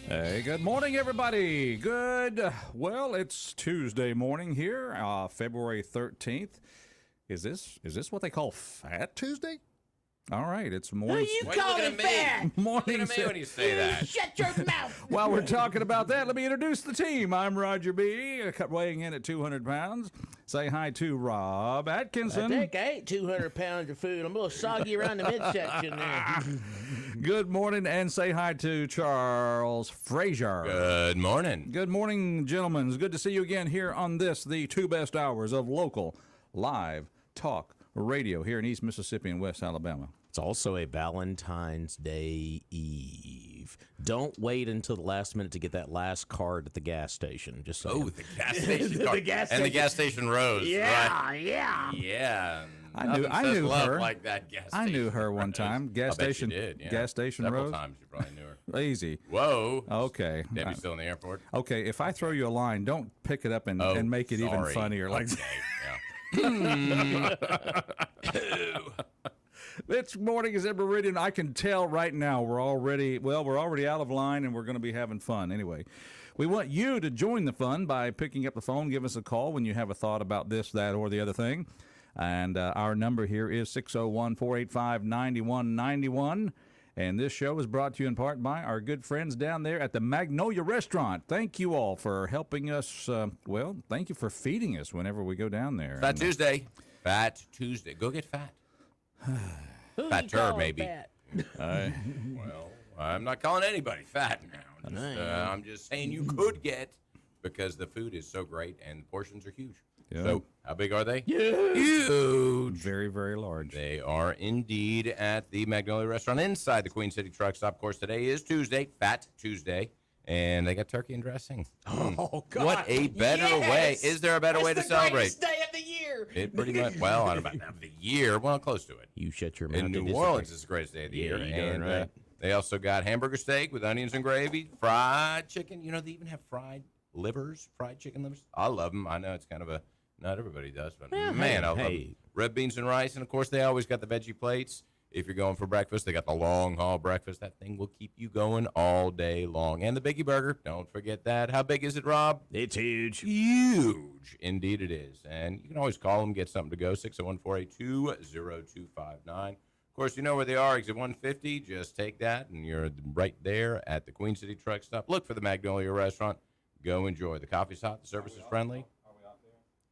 Hey, good morning, everybody. Well, it's Tuesday morning here, February 13th. Is this what they call Fat Tuesday? All right, it's morning. You call it fat. Morning. Look at me when you say that. Shut your mouth. While we're talking about that, let me introduce the team. I'm Roger B., weighing in at 200 pounds. Say hi to Rob Atkinson. I think I ate 200 pounds of food. I'm a little soggy around the midsection there. Good morning, and say hi to Charles Frazier. Good morning. Good morning, gentlemen. It's good to see you again here on this, the two best hours of local live talk radio here in East Mississippi and West Alabama. It's also a Valentine's Day Eve. Don't wait until the last minute to get that last card at the gas station. Just saying. Oh, the gas station. The gas And the station. gas station rose. Yeah, Right? yeah. Yeah. I Nothing says knew love her. like that gas I station knew her one rose. time. Gas I bet station. you did, yeah. Gas station Several rose. times you probably knew her. Easy. Whoa. Okay. Debbie's still in the airport? Okay. If I throw you a line, don't pick it up and make it even sorry. funnier. Like Okay, This morning is in Meridian. I can tell right now we're already out of line and we're going to be having fun. Anyway, we want you to join the fun by picking up the phone. Give us a call when you have a thought about this, that, or the other thing. And our number here is 601-485-9191. And this show is brought to you in part by our good friends down there at the Magnolia Restaurant. Thank you all for helping us. Thank you for feeding us whenever we go down there. Fat Tuesday. Fat Tuesday. Go get fat. Who Fatter, you call maybe. fat? Well, I'm not calling anybody fat now. I'm just saying you could get, because the food is so great and the portions are huge. Yeah. So how big are they? Huge. Very, very large. They are indeed at the Magnolia Restaurant inside the Queen City Truck Stop. Of course, today is Tuesday, Fat Tuesday, and they got turkey and dressing. Oh, God. What a better way. Is there a better way to It's celebrate? the greatest day of the year. It pretty much, well, I don't know about the year. Well, close to it. You shut your mouth. In to New disagree. Orleans, it's the greatest day of the Yeah, year. you're darn And right. they also got hamburger steak with onions and gravy, fried chicken. You know, they even have fried chicken livers. I love them. I know it's kind of a, not everybody does, but man, I love them. Red beans and rice. And, of course, they always got the veggie plates. If you're going for breakfast, they got the long haul breakfast. That thing will keep you going all day long. And the Biggie Burger, don't forget that. How big is it, Rob? It's huge. Huge. Indeed it is. And you can always call them, get something to go, 601-482-0259. Of course, you know where they are, exit 150. Just take that, and you're right there at the Queen City Truck Stop. Look for the Magnolia Restaurant. Go enjoy. The coffee's hot. The service is friendly.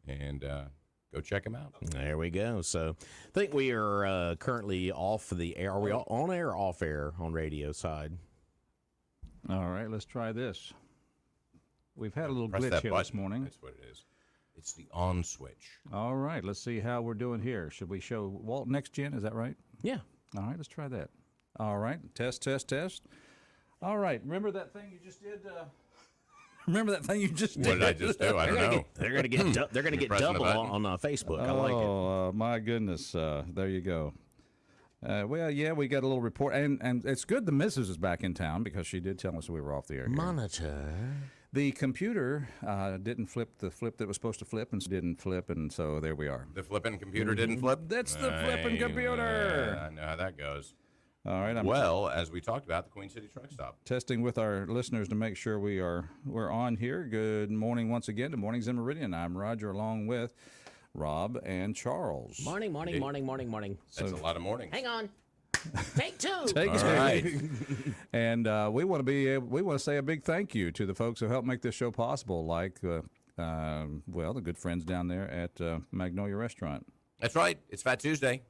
And go check them out. There we go. So I think we are currently off the air. Are we on air or off air on radio side? All right, let's try this. We've had a little Press glitch that here button. this morning. That's what it is. It's the on switch. All right, let's see how we're doing here. Should we show Walt Next Gen? Is that right? Yeah. All right, let's try that. All right, test. All right, remember that thing you just did? Remember that thing you just did? What did I just do? I don't know. They're gonna get they're gonna get pressing the double button? on Facebook. I like it. Oh, my goodness. There you go. We got a little report. And it's good the missus is back in town because she did tell us we were off the air here. Monitor. The computer didn't flip the flip that was supposed to flip and didn't flip, and so there we are. The flipping computer didn't flip? That's the flipping computer. I know how that goes. All right, I'm Well, as we talked about, the Queen City Truck Stop. testing with our listeners to make sure we're on here. Good morning once again to Mornings in Meridian. I'm Roger along with Rob and Charles. Morning. That's a lot of mornings. Hang on. Take two. Take All two. right. And we want to say a big thank you to the folks who helped make this show possible, like the good friends down there at Magnolia Restaurant. That's right. It's Fat Tuesday.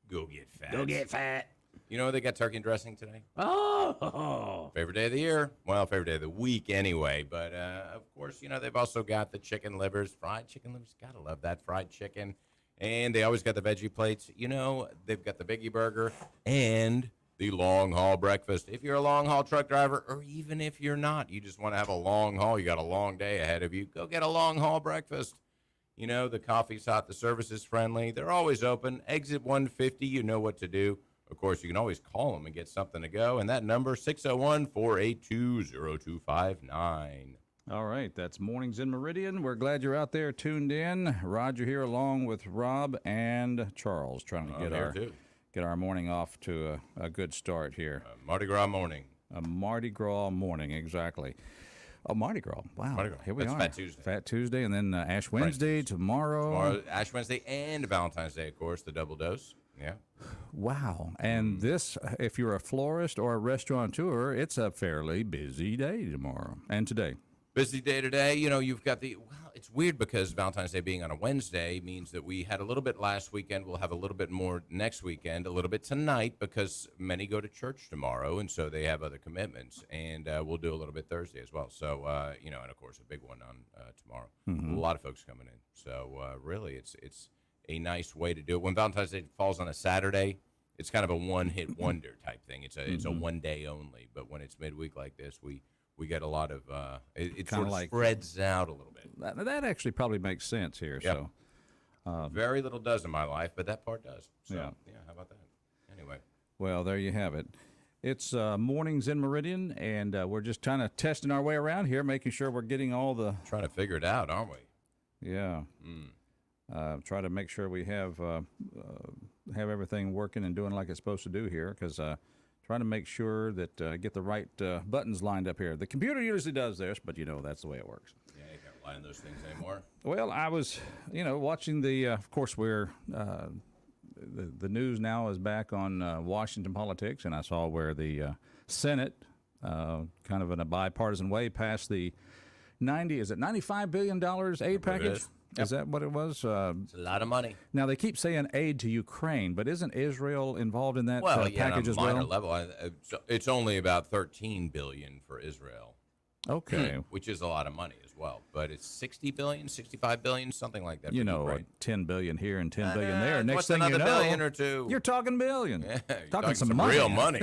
Go get fat. Go get fat. You know they got turkey and dressing today? Oh. Favorite day of the year? Well, favorite day of the week anyway. But, of course, you know, they've also got the chicken livers, fried chicken livers. Gotta love that fried chicken. And they always got the veggie plates. You know, they've got the Biggie Burger and the long haul breakfast. If you're a long haul truck driver, or even if you're not, you just want to have a long haul, you got a long day ahead of you, go get a long haul breakfast. You know, the coffee's hot, the service is friendly. They're always open. Exit 150, you know what to do. Of course, you can always call them and get something to go. And that number, 601-482-0259. All right, that's Mornings in Meridian. We're glad you're out there tuned in. Roger here along with Rob and Charles trying to get our morning off to a good start here. Mardi Gras morning. A Mardi Gras morning, exactly. Oh, Mardi Gras. Wow. Mardi Gras. Here we That's are. Fat Tuesday. Fat Tuesday, and then Ash Wednesday tomorrow. Tomorrow, Ash Wednesday and Valentine's Day, of course, the double dose. Yeah. Wow. And this, if you're a florist or a restaurateur, it's a fairly busy day tomorrow and today. Busy day today. You know, you've got it's weird because Valentine's Day being on a Wednesday means that we had a little bit last weekend. We'll have a little bit more next weekend, a little bit tonight because many go to church tomorrow, and so they have other commitments. And we'll do a little bit Thursday as well. So, and of course, a big one on tomorrow. A lot of folks coming in. So, really, it's a nice way to do it. When Valentine's Day falls on a Saturday, it's kind of a one-hit wonder type thing. It's a one day only. But when it's midweek like this, we get a lot of it sort of like, spreads out a little bit. That actually probably makes sense here. Yep. So Very little does in my life, but that part does. So, Yeah. how about that? Anyway. well, there you have it. It's mornings in Meridian, and we're just kind of testing our way around here, making sure we're getting all the Trying to figure it out, aren't we? try to make sure we have everything working and doing like it's supposed to do here, because trying to make sure that get the right buttons lined up here. The computer usually does this, but that's the way it works. Yeah, you can't rely on those things anymore. Well, I was, watching the. Of course, we're the news now is back on Washington politics, and I saw where the Senate, kind of in a bipartisan way, passed the $95 billion aid package. Is that what it was? It's a lot of money. Now they keep saying aid to Ukraine, but isn't Israel involved in that on package a as minor well? level, it's only about $13 billion for Israel. Okay. Which is a lot of money as well. But it's $60 billion, $65 billion, something like that. You for know, Ukraine. $10 billion here and $10 billion there. Next what's thing you another know, billion or two? you're talking billion. Yeah, you're talking some money. real money.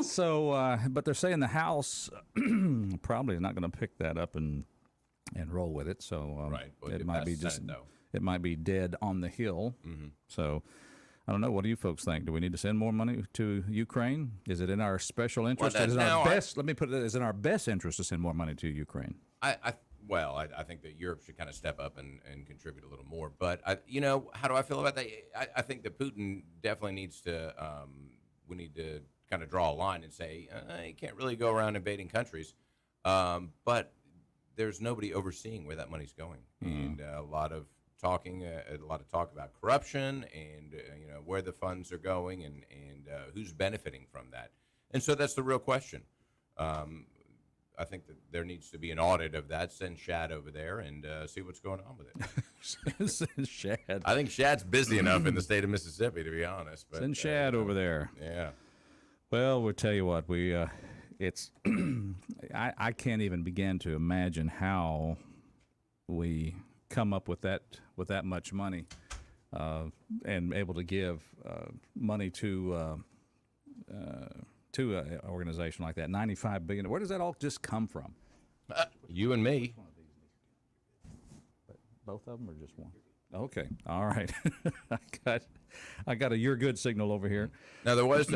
So, but they're saying the House probably is not going to pick that up and roll with it. So Right. Well, it it might be passed just Senate, though. it might be dead on the hill. So I don't know. What do you folks think? Do we need to send more money to Ukraine? Is it in our special interest? Well, Is it now our best? Let me put it. Is it in our best interest to send more money to Ukraine? I think that Europe should kind of step up and contribute a little more. But, how do I feel about that? I think that Putin definitely needs to, we need to kind of draw a line and say, you can't really go around invading countries. But there's nobody overseeing where that money's going. And a lot of talk about corruption and, where the funds are going and who's benefiting from that. And so that's the real question. I think that there needs to be an audit of that. Send Shad over there and see what's going on with it. Shad. I think Shad's busy enough in the state of Mississippi, to be honest. But, Send Shad over there. Yeah. Well, we'll tell you what, it's I can't even begin to imagine how we come up with that much money and able to give money to an organization like that. $95 billion. Where does that all just come from? You and me. Both of them or just one? Okay. All right. I got a you're good signal over here. Now, there was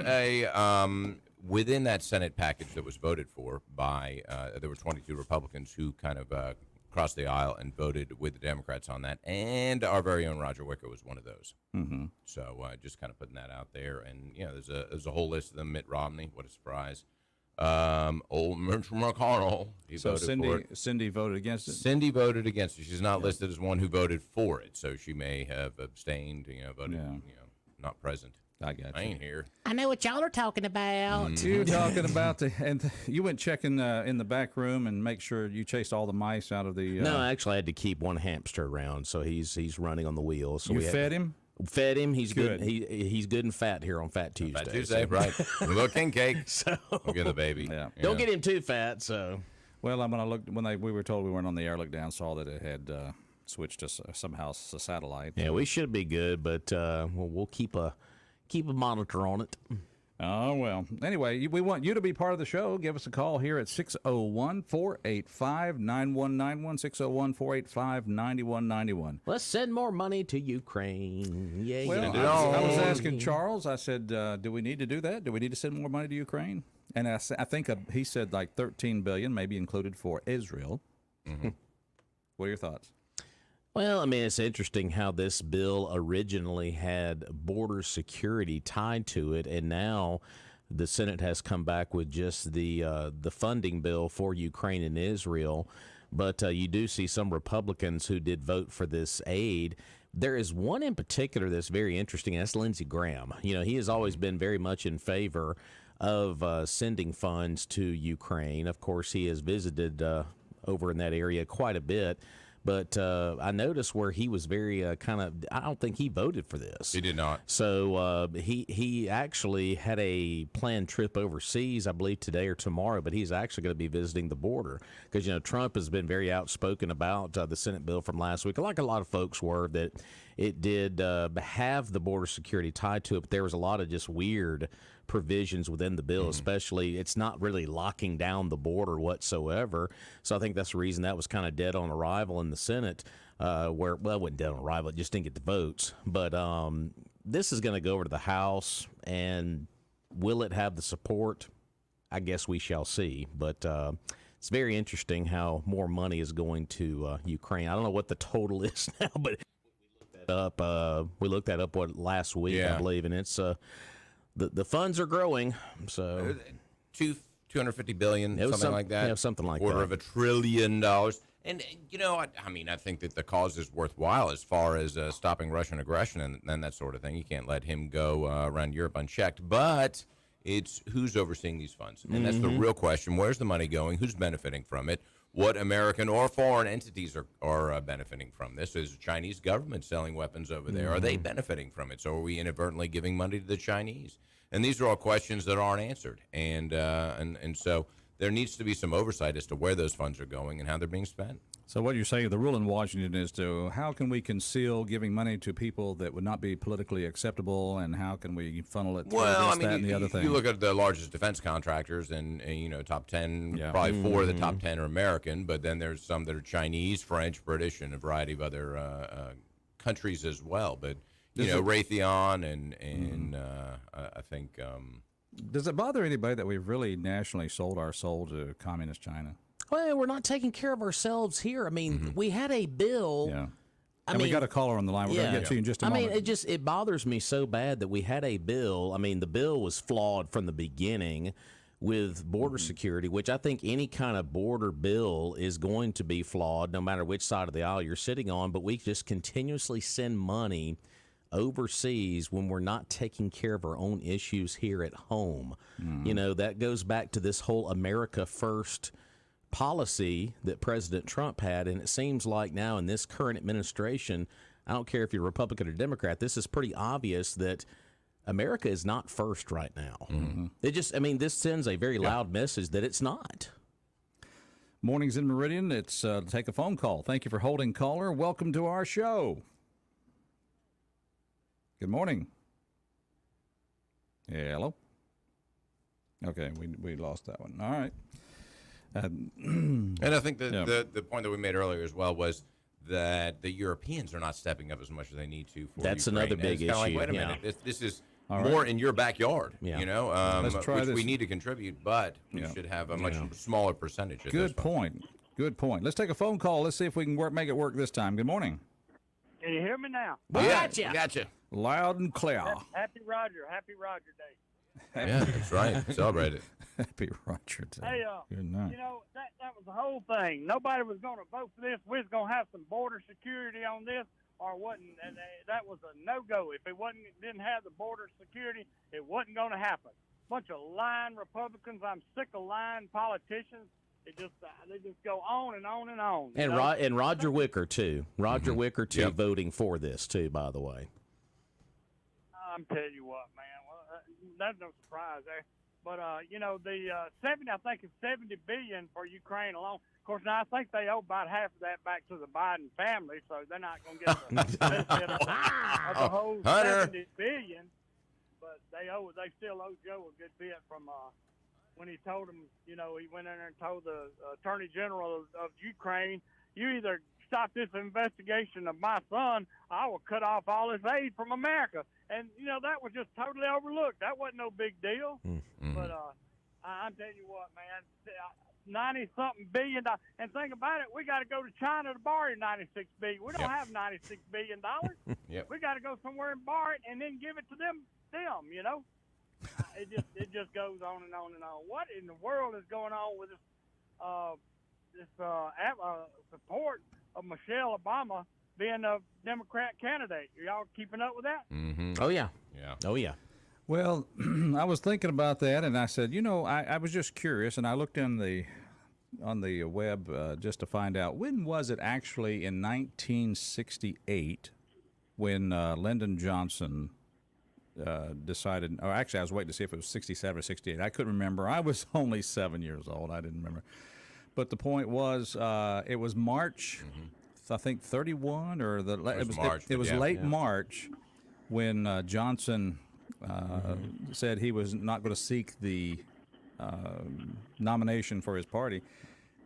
within that Senate package that was voted for by, there were 22 Republicans who kind of crossed the aisle and voted with the Democrats on that. And our very own Roger Wicker was one of those. Mm-hmm. So just kind of putting that out there. And, there's a whole list of them. Mitt Romney, what a surprise. Old Mitch McConnell, he voted for it. Cindy voted against it? Cindy voted against it. She's not listed as one who voted for it, so she may have abstained, voted, not present. I got you. I ain't here. I know what y'all are talking about. You talking about and you went checking in the back room and make sure you chased all the mice out of the. No, I actually had to keep one hamster around, so he's running on the wheel. So you fed him. Fed him. He's good. He's good and fat here on Fat Tuesday. Fat Tuesday, right? A little king cake. So We'll get the baby. Yeah. don't get him too fat. So Well, when I looked we were told we weren't on the air, looked down, saw that it had switched to somehow a satellite. yeah, we should be good, but we'll keep a monitor on it. Oh, well. Anyway, we want you to be part of the show. Give us a call here at 601-485-9191, 601-485-9191. Let's send more money to Ukraine. Yeah, Well, I was asking Charles, I said, do we need to do that? Do we need to send more money to Ukraine? And I think he said like $13 billion, maybe included for Israel. Mm-hmm. What are your thoughts? Well, I mean, it's interesting how this bill originally had border security tied to it, and now the Senate has come back with just the funding bill for Ukraine and Israel. But you do see some Republicans who did vote for this aid. There is one in particular that's very interesting, and that's Lindsey Graham. You know, he has always been very much in favor of sending funds to Ukraine. Of course, he has visited over in that area quite a bit. But I noticed where he was very I don't think he voted for this. He did not. So he actually had a planned trip overseas, I believe today or tomorrow, but he's actually going to be visiting the border because, you know, Trump has been very outspoken about the Senate bill from last week, like a lot of folks were, that it did have the border security tied to it, but there was a lot of just weird provisions within the bill, especially it's not really locking down the border whatsoever. So I think that's the reason that was kind of dead on arrival in the Senate, where, well, it wasn't dead on arrival, it just didn't get the votes. But this is going to go over to the House, and will it have the support? I guess we shall see. But it's very interesting how more money is going to Ukraine. I don't know what the total is now, but we looked that up last week, I believe, and it's the funds are growing. So $250 billion, something like that. Yeah, something like quarter that. of $1 trillion. And, you know, I mean, I think that the cause is worthwhile as far as stopping Russian aggression and that sort of thing. You can't let him go around Europe unchecked. But it's who's overseeing these funds. And that's the real question. Where's the money going? Who's benefiting from it? What American or foreign entities are benefiting from this? Is the Chinese government selling weapons over there? Are they benefiting from it? So are we inadvertently giving money to the Chinese? And these are all questions that aren't answered. And so there needs to be some oversight as to where those funds are going and how they're being spent. So what you're saying, the rule in Washington is to how can we conceal giving money to people that would not be politically acceptable, and how can we funnel it through this, that, and the other thing? You look at the largest defense contractors, and you know, top 10, probably 4 of the top 10 are American, but then there's some that are Chinese, French, British, and a variety of other countries as well. But you know, Raytheon and I think. Does it bother anybody that we've really nationally sold our soul to communist China? Well, we're not taking care of ourselves here. I mean, we had a bill. Yeah. I And mean, we got a caller on the line. We're going to get to you in just a moment. I mean, it bothers me so bad that we had a bill. I mean, the bill was flawed from the beginning with border security, which I think any kind of border bill is going to be flawed no matter which side of the aisle you're sitting on. But we just continuously send money overseas when we're not taking care of our own issues here at home. You know, that goes back to this whole America First policy that President Trump had, and it seems like now in this current administration, I don't care if you're Republican or Democrat, this is pretty obvious that America is not first right now. It just, I mean, this sends a very loud message that it's not. Mornings in Meridian. It's take a phone call. Thank you for holding, caller. Welcome to our show. Good morning. Hello. Okay, we lost that one. All right. And I think the point that we made earlier as well was that the Europeans are not stepping up as much as they need to. That's Ukraine. another big it's kinda issue. Like, wait a minute, this is more in your backyard. You know, Let's try which this. we need to contribute, but we should have a much smaller percentage. Of Good point. Good point. Let's take a phone call. Let's see if we can make it work this time. Good morning. Can you hear me now? Gotcha. Loud and clear. Happy Roger Day. Yeah, that's right. Celebrate it. Happy Roger Day. Hey, Good night. you know, that was the whole thing. Nobody was going to vote for this. We was going to have some border security on this, or wasn't. And that was a no-go. If it didn't have the border security, it wasn't going to happen. Bunch of lying Republicans. I'm sick of lying politicians. They just go on and on and on. And Roger Wicker too. Roger Wicker too, voting for this too. By the way, I'm telling you what, man. Well, that's no surprise there. But you know, the 70, I think it's $70 billion for Ukraine alone. Of course, now I think they owe about half of that back to the Biden family, so they're not going to get the benefit of the whole $70 billion. But they still owe Joe a good bit from when he told him, you know, he went in there and told the Attorney General of Ukraine, you either stop this investigation of my son, I will cut off all his aid from America. And, you know, that was just totally overlooked. That wasn't no big deal. But I'm telling you what, man, 90-something billion. And think about it, we got to go to China to borrow $96 billion. We don't have $96 billion. We got to go somewhere and borrow it and then give it to them, you know. it just goes on and on and on. What in the world is going on with this support of Michelle Obama being a Democrat candidate? Are y'all keeping up with that? Mm-hmm. Oh yeah. Yeah. Oh yeah. Well, I was thinking about that, and I said, I was just curious, and I looked on the web just to find out when was it actually in 1968 when Lyndon Johnson decided, or actually I was waiting to see if it was 67 or 68. I couldn't remember. I was only 7 years old. I didn't remember. But the point was, it was March, I think 31 or it was late March when Johnson said he was not going to seek the nomination for his party.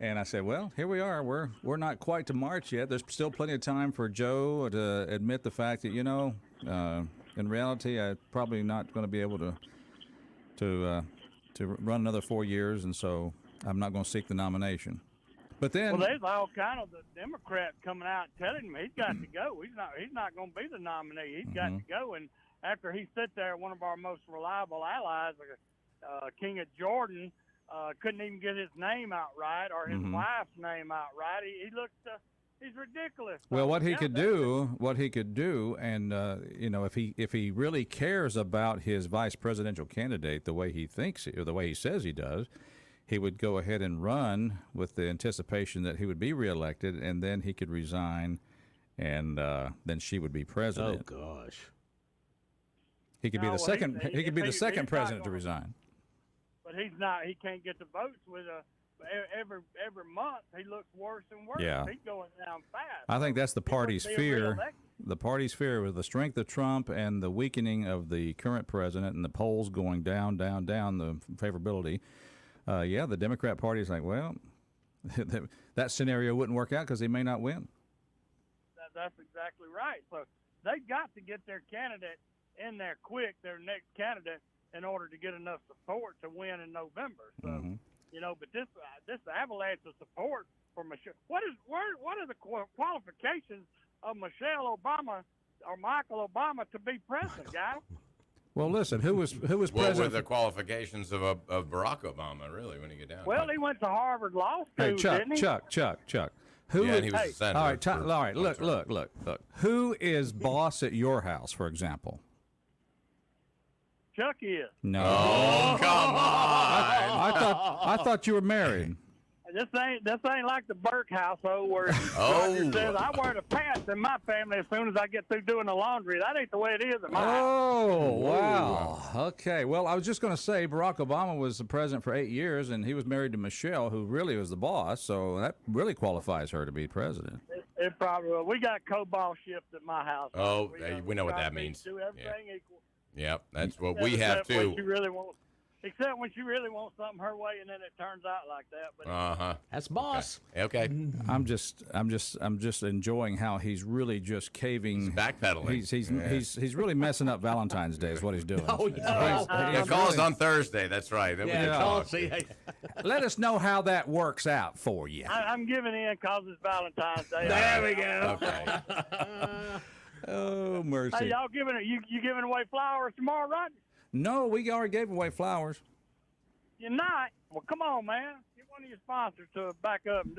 And I said, well, here we are. We're not quite to March yet. There's still plenty of time for Joe to admit the fact that, in reality, I'm probably not going to be able to run another 4 years, and so I'm not going to seek the nomination. But then, well, there's all kind of the Democrats coming out telling him he's got to go. He's not going to be the nominee. He's got to go. And after he sat there, one of our most reliable allies, King of Jordan, couldn't even get his name out right or his wife's name out right. He looks. He's ridiculous. Well, what he could do, and if he really cares about his vice presidential candidate the way he thinks or the way he says he does, he would go ahead and run with the anticipation that he would be reelected, and then he could resign, and then she would be president. Oh gosh. He could be the second. He could be the second president to resign. But he's not. He can't get the votes with every month. He looks worse and worse. Yeah. He's going down fast. I think that's the party's fear. reelected. The party's fear with the strength of Trump and the weakening of the current president and the polls going down, the favorability. The Democrat Party is like, well, that scenario wouldn't work out because he may not win. That's exactly right. So they got to get their candidate in there quick, their next candidate, in order to get enough support to win in November. So, but this avalanche of support for Michelle. What are the qualifications of Michelle Obama or Michael Obama to be president, guys? Well, listen, who was What president? were the qualifications of Barack Obama, really, when you get down? Well, he went to Harvard Law School, Hey, didn't he? Chuck. Who Yeah, is- and he was a senator. all right, for- all right. Look. Who is boss at your house, for example? Chuck is. No. Oh, come on. I thought you were married. This ain't like the Burke household where Oh. Roger says I wear the pants in my family as soon as I get through doing the laundry. That ain't the way it is in my house. Oh, wow. Okay. Well, I was just going to say Barack Obama was the president for 8 years, and he was married to Michelle, who really was the boss. So that really qualifies her to be president. It probably will. We got co-ball shifts at my house. Oh, we know what try that to means. Do everything equal. Yep, that's what we have Except when too. she really wants- Except when she really wants something her way, and then it turns out like that. But Uh-huh. That's boss. Okay. I'm just enjoying how he's really just caving. He's backpedaling. He's really messing up Valentine's Day is what he's doing. Oh, yeah. Yeah, call us on Thursday. That's right. Then we can call talk. us, see, Let us know how that works out for you. I'm giving in because it's Valentine's Day. There we go. Okay. Oh, mercy. Hey, y'all giving you giving away flowers tomorrow, right? No, we already gave away flowers. You're not. Well, come on, man. Get one of your sponsors to back up and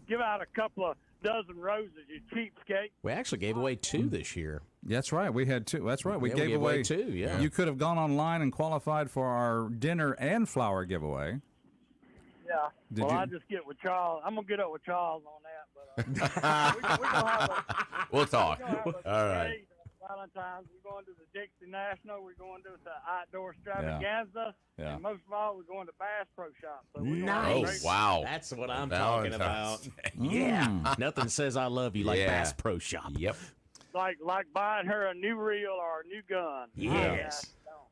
give out a couple of dozen roses, you cheapskate. We actually gave away 2 this year. That's right. We had 2. That's right. We Yeah, gave away 2. Yeah. You could have gone online and qualified for our dinner and flower giveaway. Yeah. Did well, you- I just get with Charles. I'm gonna get up with Charles on that, but we're gonna have a We'll talk. We're gonna have a All right. great Valentine's. We're going to the Dixie National. We're going to the outdoor extravaganza. Yeah. And most of all, we're going to Bass Pro Shop. So we're Nice. Going Oh, to great- wow. That's what I'm talking about. Valentine's Day. Yeah. Nothing says I love you like Yeah. Bass Pro Shop. Yep. Like buying her a new reel or a new gun. Yes.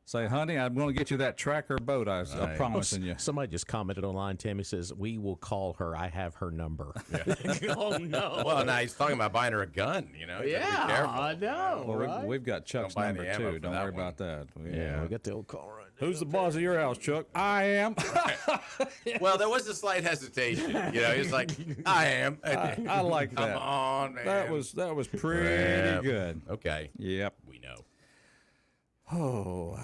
Say, honey, I'm going to get you that tracker boat I'm Right. promising you. Somebody just commented online. Tammy says, we will call her. I have her number. Oh, no. Well, now he's talking about buying her a gun. You know. You gotta be careful. I know. Well, right? we've got Chuck's Don't buy any number, ammo too. for Don't that worry one. about that. Yeah, we got the old call right there. Who's the boss of your house, Chuck? I am. Well, there was a slight hesitation. You know, he's like, I am. I like that. Come on, man. That was pretty Yeah. good. Okay. Yep. We know. Oh,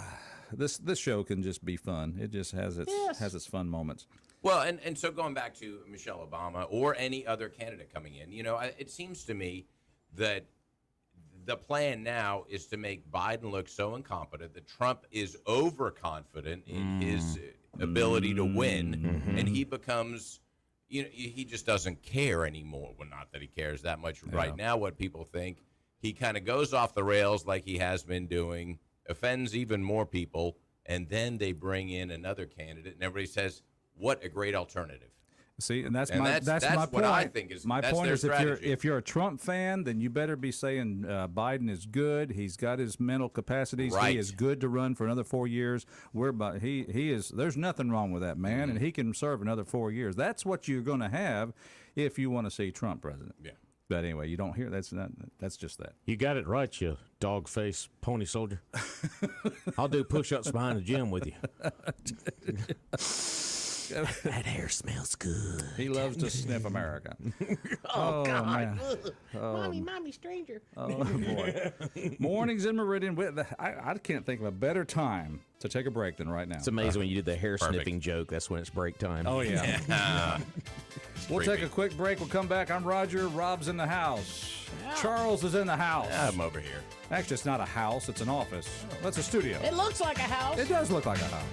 this show can just be fun. It just has its fun moments. Well, and so going back to Michelle Obama or any other candidate coming in, it seems to me that the plan now is to make Biden look so incompetent that Trump is overconfident in his ability to win, and he becomes, he just doesn't care anymore. Well, not that he cares that much right now what people think. He kind of goes off the rails like he has been doing, offends even more people, and then they bring in another candidate, and everybody says, what a great alternative. See, and that's And my that's point. what I think is my that's point their is strategy. if you're a Trump fan, then you better be saying Biden is good. He's got his mental capacities. Right. He is good to run for another 4 years. He is. There's nothing wrong with that man, and he can serve another 4 years. That's what you're going to have if you want to see Trump president. Yeah. But anyway, you don't hear that's not. That's just that. You got it right, you dog face pony soldier. I'll do push-ups behind the gym with you. That hair smells good. He loves to sniff America. Oh, God. Man. Mommy, stranger. Oh boy. Mornings in Meridian. I can't think of a better time to take a break than right now. It's amazing when you did the hair sniffing joke. That's when it's break time. Oh yeah. We'll creepy. take a quick break. We'll come back. I'm Roger. Rob's in the house. Charles is in the house. I'm over here. Actually, it's not a house. It's an office. That's a studio. It looks like a house. It does look like a house.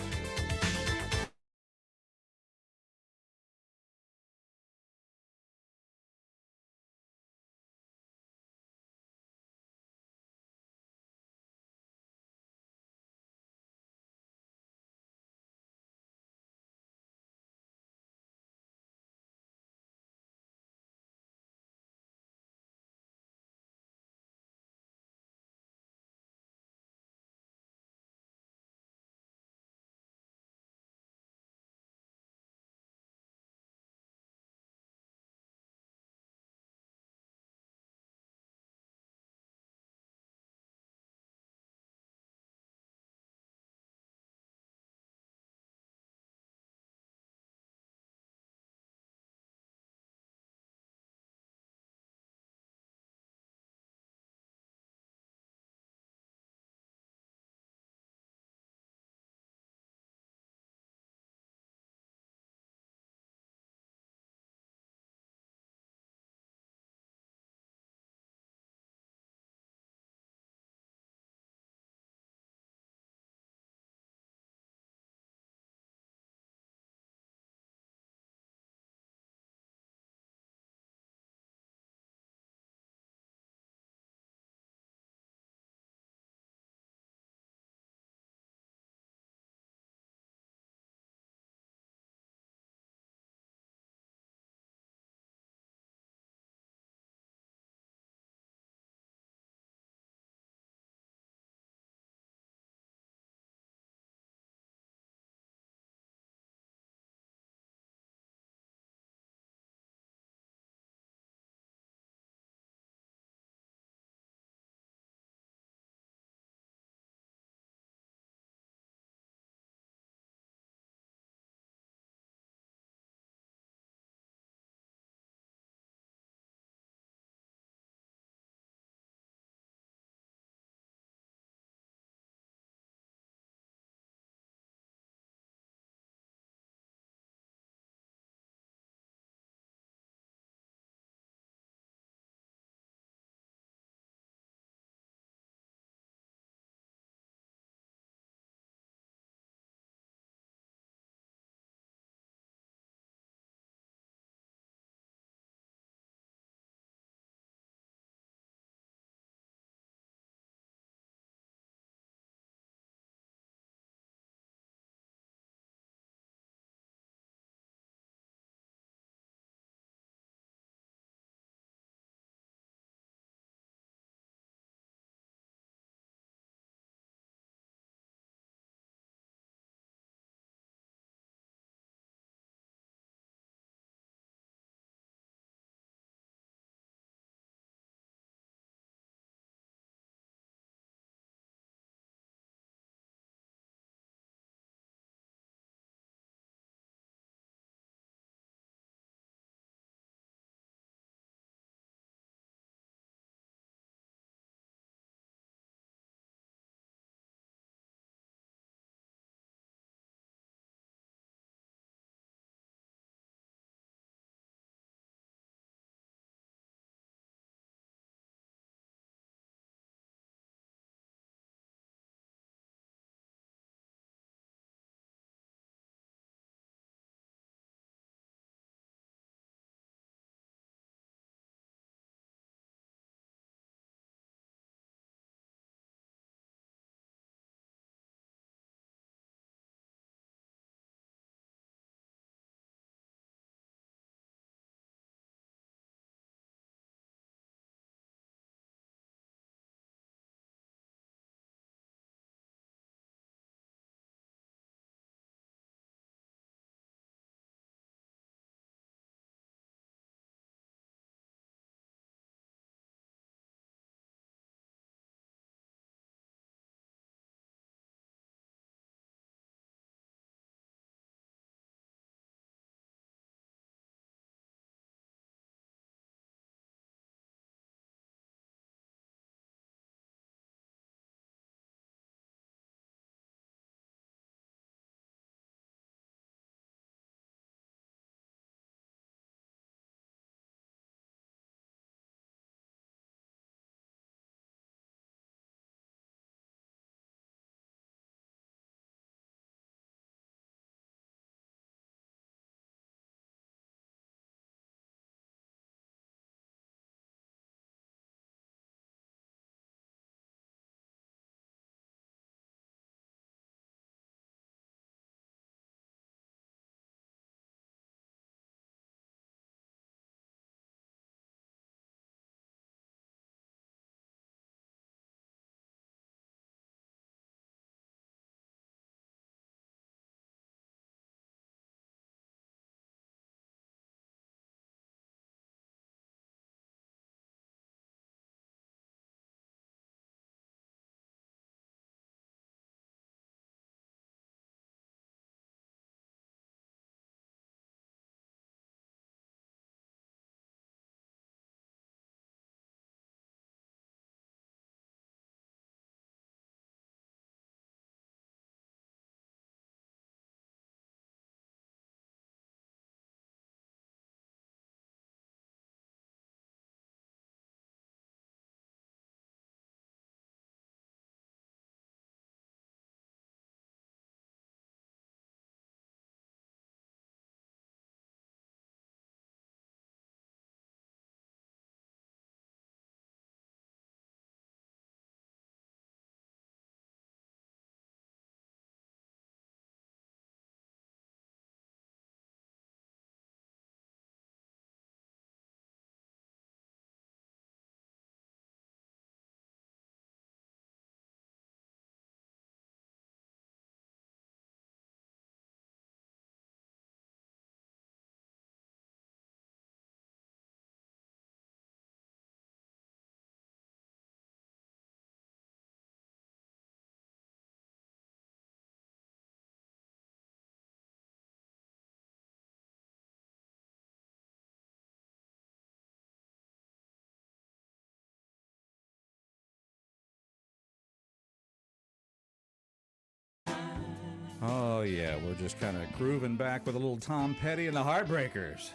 Oh, yeah, we're just kind of grooving back with a little Tom Petty and the Heartbreakers.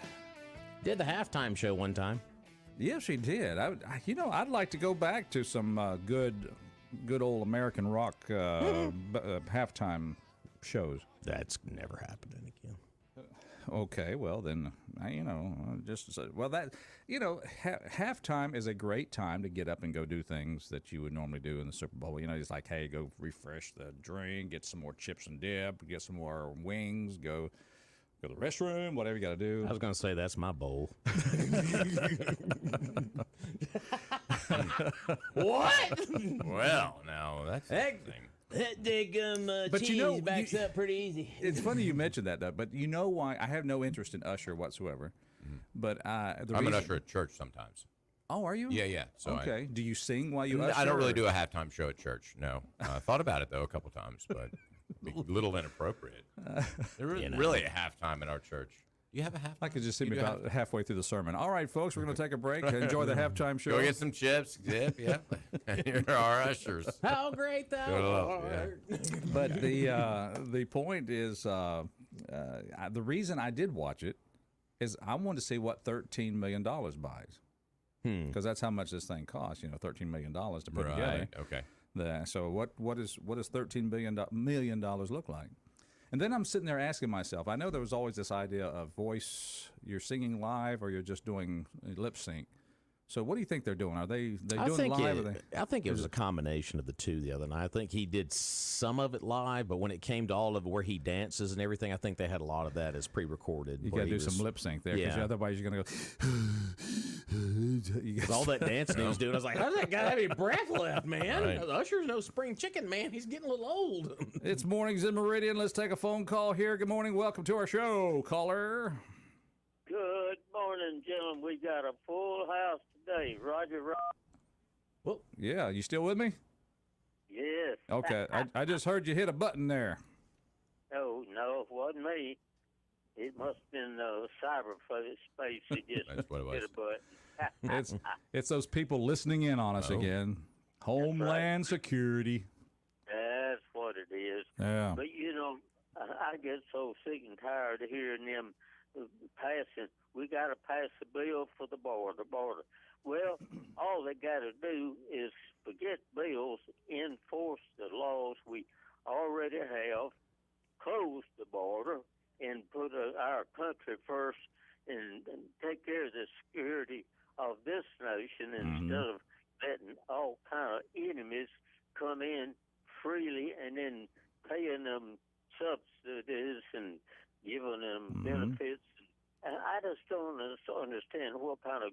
Did the halftime show one time. Yes, she did. I'd like to go back to some good old American rock halftime shows. That's never happening again. Okay, well then, halftime is a great time to get up and go do things that you would normally do in the Super Bowl. It's like, hey, go refresh the drink, get some more chips and dip, get some more wings, go to the restroom, whatever you got to do. I was going to say that's my bowl. What? Well, now that's interesting. That daggum But cheese backs up pretty easy. It's funny you mentioned that, though. But you know why? I have no interest in Usher whatsoever. But I'm an usher at church sometimes. Oh, are you? Yeah. So okay. Do you sing while you usher? I don't really do a halftime show at church. No, thought about it though a couple times, but a little inappropriate. There isn't really a halftime in our church. You have a halftime? I could just see me about halfway through the sermon. All right, folks, we're going to take a break. Enjoy the halftime show. Go get some chips, dip. Yeah, you're our ushers. How great thou art. But the point is, the reason I did watch it is I wanted to see what $13 million buys. Because that's how much this thing costs. $13 million to put together. Okay. So what does $13 million look like? And then I'm sitting there asking myself, I know there was always this idea of voice, you're singing live or you're just doing lip sync. So what do you think they're doing? Are they doing live? I think it was a combination of the two the other night. I think he did some of it live, but when it came to all of where he dances and everything, I think they had a lot of that as pre-recorded. You got to do some lip sync there because otherwise you're going to go. All that dancing he was doing, I was like, how's that guy have any breath left, man? Right. Usher's no spring chicken, man. He's getting a little old. It's Mornings in Meridian. Let's take a phone call here. Good morning. Welcome to our show, caller. Good morning, gentlemen. We got a full house today. Roger. Well, yeah, you still with me? Yes. Okay, I just heard you hit a button there. No, it wasn't me. It must have been cyberspace. It just That's what it was. hit a button. It's those people listening in on us again. Homeland Security. That's what it is. Yeah. But, I get so sick and tired of hearing them passing. We got to pass the bill for the border. Well, all they got to do is forget bills, enforce the laws we already have, close the border, and put our country first and take care of the security of this nation instead of letting all kind of enemies come in freely and then paying them subsidies and giving them benefits. And I just don't understand what kind of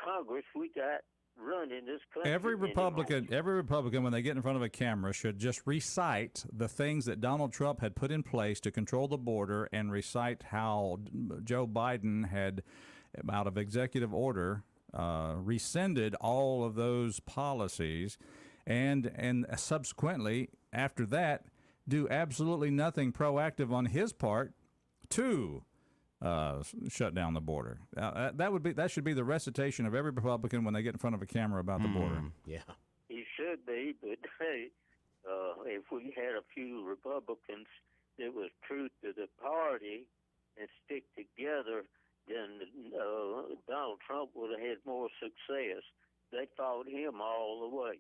Congress we got running this country. Every Republican, when they get in front of a camera, should just recite the things that Donald Trump had put in place to control the border and recite how Joe Biden had, out of executive order, rescinded all of those policies, and subsequently, after that, do absolutely nothing proactive on his part to shut down the border. That should be the recitation of every Republican when they get in front of a camera about the border. Yeah. He should be, but hey, if we had a few Republicans that was true to the party and stick together, then Donald Trump would have had more success. They fought him all the way.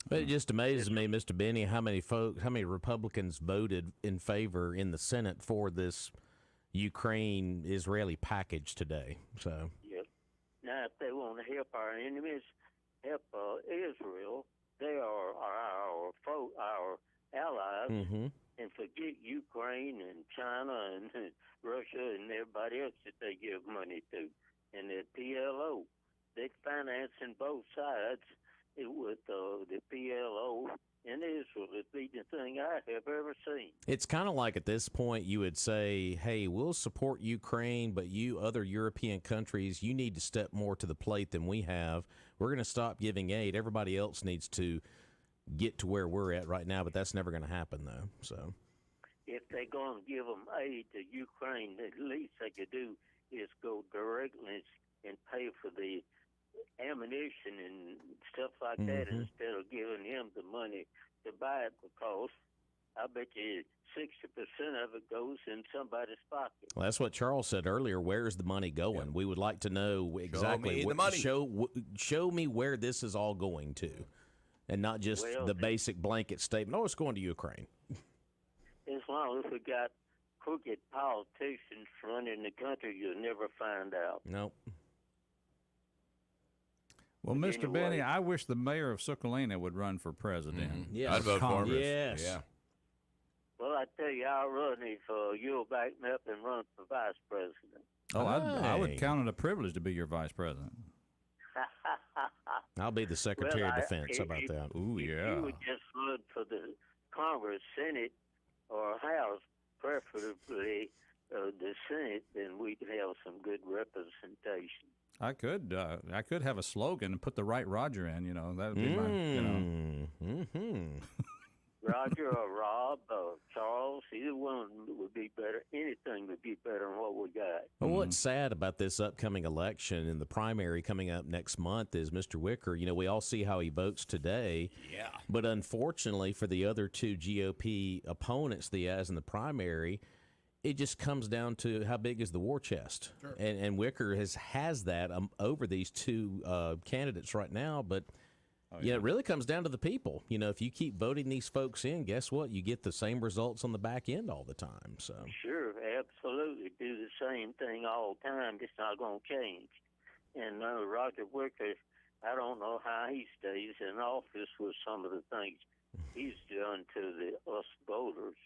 But it just amazes me, Mr. Benny, how many Republicans voted in favor in the Senate for this Ukraine-Israeli package today. So. Yep. Now, if they want to help our enemies, help Israel, they are our allies, and forget Ukraine and China and Russia and everybody else that they give money to. And the PLO, they financing both sides with the PLO and Israel. It's the thing I have ever seen. It's kind of like at this point you would say, hey, we'll support Ukraine, but you other European countries, you need to step more to the plate than we have. We're going to stop giving aid. Everybody else needs to get to where we're at right now, but that's never going to happen, though. So, if they're going to give them aid to Ukraine, the least they could do is go directly and pay for the ammunition and stuff like that instead of giving him the money to buy it, because I bet you 60% of it goes in somebody's pocket. Well, that's what Charles said earlier. Where's the money going? Yep. We would like to know exactly. me the money. Show me where this is all going to, and not just the basic blanket statement. Oh, it's going to Ukraine. As long as we got crooked politicians running the country, you'll never find out. Nope. Well, Mr. Anyway. Benny, I wish the mayor of Sucalina would run for president. Yes. I'd vote for him. Yes. Yeah. Well, I tell you, I'll run if you'll back me up and run for vice president. Oh, I would Hey. count it a privilege to be your vice president. I'll be the Secretary of Defense. How about that? Ooh, If yeah. you would just run for the Congress, Senate, or House, preferably the Senate, then we'd have some good representation. I could have a slogan and put the right Roger in. You know, that would be my. You know. Mm-hmm. Roger or Rob or Charles, either one would be better. Anything would be better than what we got. Well, what's sad about this upcoming election and the primary coming up next month is Mr. Wicker. You know, we all see how he votes today. Yeah. But unfortunately for the other two GOP opponents that he has in the primary, it just comes down to how big is the war chest. Sure. And Wicker has that over these two candidates right now. But yeah, it really comes down to the people. You know, if you keep voting these folks in, guess what? You get the same results on the back end all the time. So Sure, absolutely. Do the same thing all the time. It's not going to change. And Roger Wicker, I don't know how he stays in office with some of the things he's done to us voters.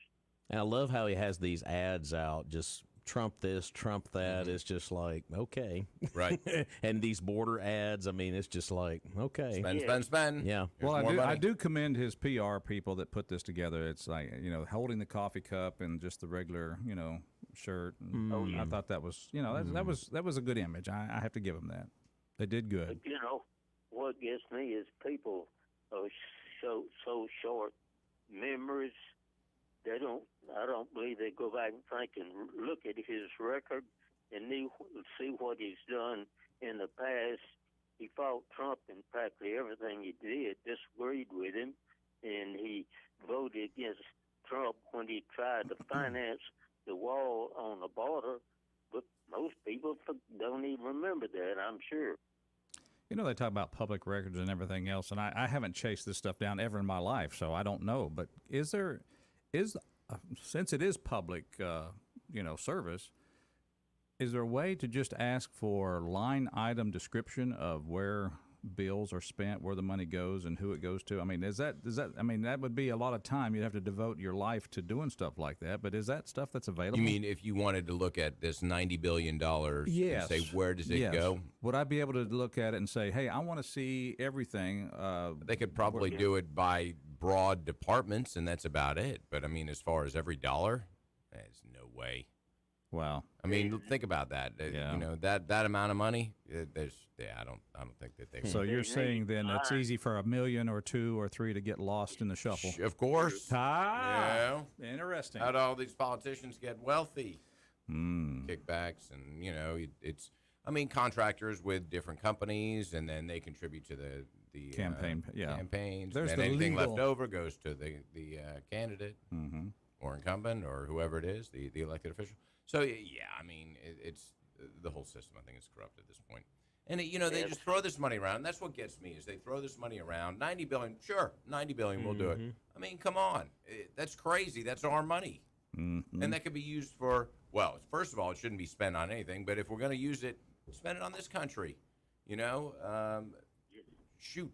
and I love how he has these ads out, just Trump this, Trump that. It's just like, okay. Right. And these border ads, I mean, it's just like, okay. Spend. Yeah. Here's Well, more I money. do commend his PR people that put this together. It's like, you know, holding the coffee cup and just the regular, you know, shirt. And I thought that was, you know, that was a good image. I have to give them that. They did good. But, you know, what gets me is people are so short memories. I don't believe they go back and think and look at his record and see what he's done in the past. He fought Trump in practically everything he did, disagreed with him, and he voted against Trump when he tried to finance the wall on the border. But most people don't even remember that, I'm sure. You know, they talk about public records and everything else, and I haven't chased this stuff down ever in my life, so I don't know. But since it is public, you know, service, is there a way to just ask for line item description of where bills are spent, where the money goes, and who it goes to? I mean, I mean, that would be a lot of time. You'd have to devote your life to doing stuff like that. But is that stuff that's available? You mean if you wanted to look at this $90 billion Yes. and say, where does it Yes. go? Would I be able to look at it and say, hey, I want to see everything? They could probably do it by broad departments, and that's about it. But, I mean, as far as every dollar, there's no way. Wow. I mean, think about that. Yeah. You know, that amount of money, I don't think that they So would. you're saying then it's easy for $1 million or 2 or 3 to get lost in the shuffle? Of course. Ah, Yeah. interesting. How'd all these politicians get wealthy? Mm. Kickbacks, and you know, it's. I mean, contractors with different companies, and then they contribute to the Campaign, yeah. campaigns. There's and the anything legal- left over goes to the candidate Mm-hmm. or incumbent or whoever it is, the elected official. So yeah, I mean, it's the whole system. I think is corrupt at this point. And you know, they just throw this money around. That's what gets me is they throw this money around. $90 billion, sure, $90 billion, we'll do it. I mean, come on, that's crazy. That's our money, and that could be used for. Well, first of all, it shouldn't be spent on anything. But if we're going to use it, spend it on this country. You know, shoot.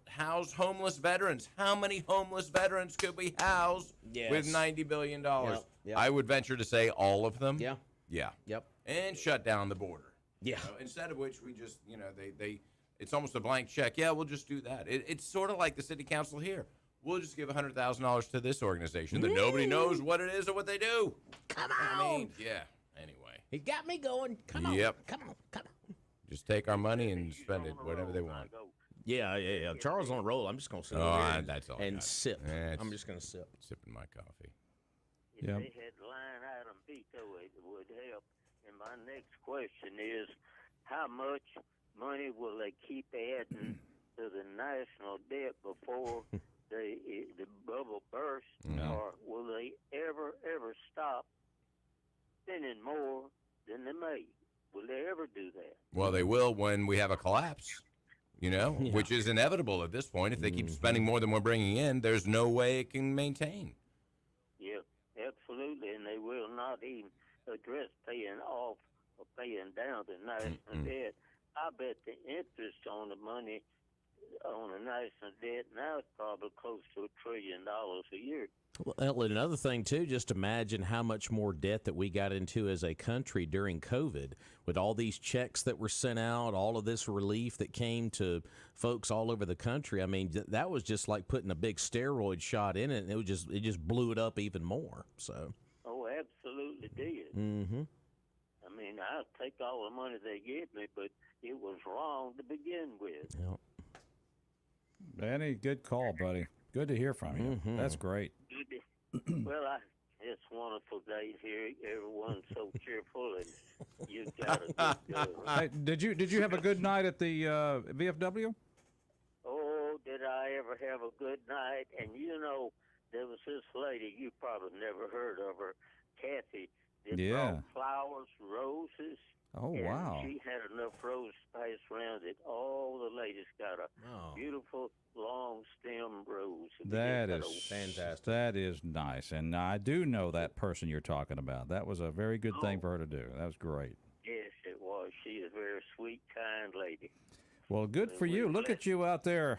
House homeless veterans. How many homeless veterans could we house with $90 billion? Yep. I would venture to say all of them. Yeah. Yeah. Yep. And shut down the border. Yeah. You know, instead of which we just, you know, it's almost a blank check. Yeah, we'll just do that. It's sort of like the city council here. We'll just give $100,000 to this organization that nobody knows what it is or what they do. Come I on. mean, yeah. Anyway, He got me going. Come on. Yep. Come on. Come on. just take our money and spend it whatever they want. Yeah. Charles on a roll. I'm just going to sit Oh, over here that's all I and got. sip. That's- I'm just going to sip. Sipping my coffee. If Yep. they had line item veto, it would help. And my next question is, how much money will they keep adding to the national debt before the bubble bursts, or will they ever stop spending more than they make? Will they ever do that? Well, they will when we have a collapse, which is inevitable at this point. If they keep spending more than we're bringing in, there's no way it can maintain. Yeah, absolutely, and they will not even address paying off or paying down the national debt. I bet the interest on the money on the national debt now is probably close to $1 trillion a year. Well, another thing, too, just imagine how much more debt that we got into as a country during COVID with all these checks that were sent out, all of this relief that came to folks all over the country. I mean, that was just like putting a big steroid shot in it, and it just blew it up even more. So. Oh, absolutely did. Mm-hmm. I mean, I'll take all the money they give me, but it was wrong to begin with. Yep. Benny, good call, buddy. Good to hear from you. That's great. Well, it's a wonderful day here. Everyone's so cheerful, and you got a good Hey, did you have a good night at the VFW? Oh, did I ever have a good night? And there was this lady, you probably never heard of her, Kathy, that brought flowers, roses. Oh, and wow. She had enough roses passed around that all the ladies got a beautiful long stem rose. That is fantastic. That is nice. And I do know that person you're talking about. That was a very good thing for her to do. That was great. Yes, it was. She is a very sweet, kind lady. Well, good for you. Look at you out there,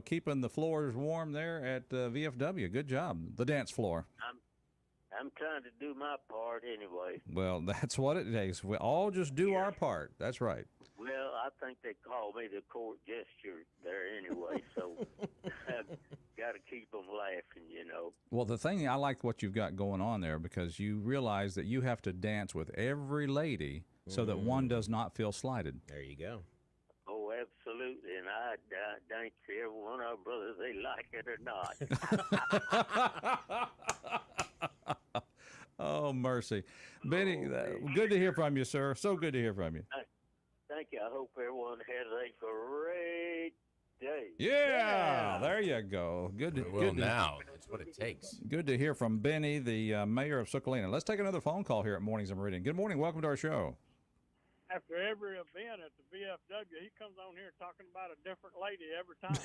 keeping the floors warm there at VFW. Good job. The dance floor. I'm trying to do my part anyway. Well, that's what it takes. We all just do our part. That's right. Well, I think they call me the court gesture there anyway, so I've got to keep them laughing, Well, the thing, I like what you've got going on there because you realize that you have to dance with every lady so that one does not feel slighted. There you go. Oh, absolutely, and I thank every one of them, whether they like it or not. Oh, mercy. Benny, good to hear from you, sir. So good to hear from you. Thank you. I hope everyone has a great day. Yeah, there you go. Now, that's what it takes. Good to hear from Benny, the mayor of Sokolina. Let's take another phone call here at Mornings in Meridian. Good morning. Welcome to our show. After every event at the VFW, he comes on here talking about a different lady every time.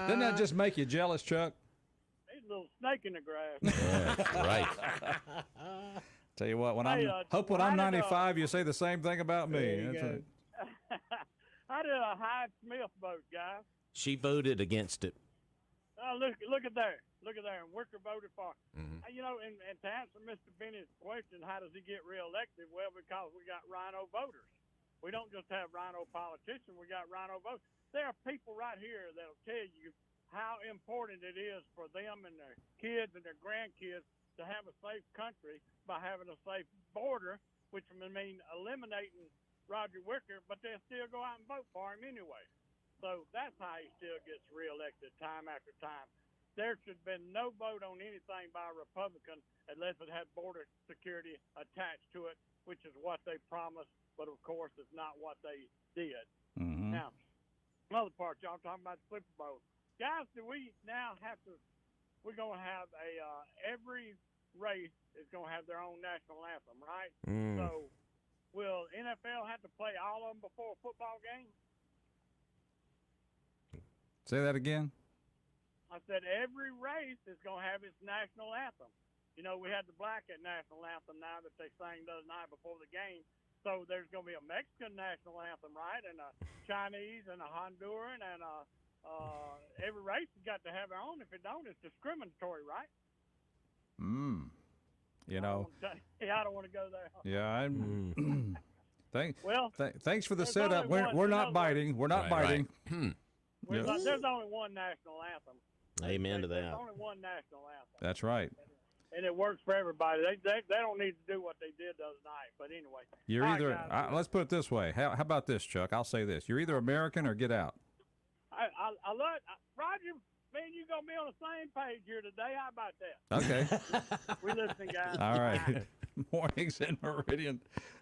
Doesn't that just make you jealous, Chuck? He's a little snake in the grass. Right. Tell you what, when I'm 95, you say the same thing about me. That's right. I did a Hyde Smith vote, guys. She voted against it. Look at there. Look at there. And Wicker voted for it. And to answer Mr. Benny's question, how does he get reelected? Well, because we got rhino voters. We don't just have rhino politicians. We got rhino voters. There are people right here that will tell you how important it is for them and their kids and their grandkids to have a safe country by having a safe border, which would mean eliminating Roger Wicker, but they'll still go out and vote for him anyway. So that's how he still gets reelected time after time. There should have been no vote on anything by a Republican unless it had border security attached to it, which is what they promised, but of course it's not what they did. Mm-hmm. Now, another part, y'all talking about the Super Bowl. Guys, do we now have to, we're going to have every race is going to have their own national anthem, right? So will NFL have to play all of them before a football game? Say that again. I said every race is going to have its national anthem. We had the black national anthem now that they sang the other night before the game. So there's going to be a Mexican national anthem, right? And a Chinese and a Honduran and every race has got to have their own. If it don't, it's discriminatory, right? I don't want to go there. Yeah, thanks for the there's setup. only We're one- not biting. We're not biting. There's only one national anthem. Amen to that. There's only one national anthem. That's right. And it works for everybody. They don't need to do what they did the other night. But anyway. You're All either. right, guys. Let's put it this way. How about this, Chuck? I'll say this: you're either American or get out. I love Roger. me and you gonna be on the same page here today. How about that? Okay. We listening, guys. All right. Mornings in Meridian.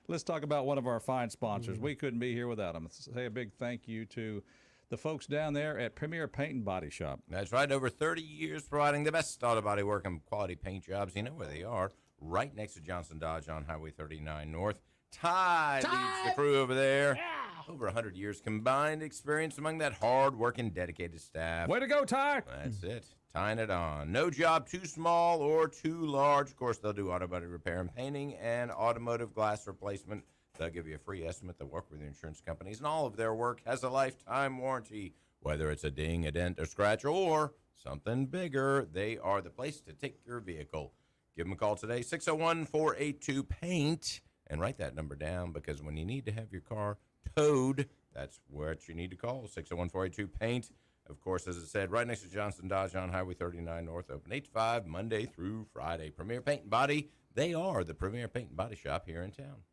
Let's talk about one of our fine sponsors. We couldn't be here without them. Say a big thank you to the folks down there at Premier Paint and Body Shop. That's right. Over 30 years providing the best auto body work and quality paint jobs. You know where they are. Right next to Johnson Dodge on Highway 39 North. Ty leads the crew over there. Yeah. Over 100 years combined experience among that hard-working, dedicated staff. Way to go, Ty. That's it. Tying it on. No job too small or too large. Of course, they'll do auto body repair and painting and automotive glass replacement. They'll give you a free estimate. They'll work with the insurance companies, and all of their work has a lifetime warranty. Whether it's a ding, a dent, or scratch, or something bigger, they are the place to take your vehicle. Give them a call today, 601-482-PAINT, and write that number down, because when you need to have your car towed, that's what you need to call, 601-482-PAINT. Of course, as I said, right next to Johnson Dodge on Highway 39 North, open 8 to 5, Monday through Friday. Premier Paint and Body, they are the Premier Paint and Body Shop here in town.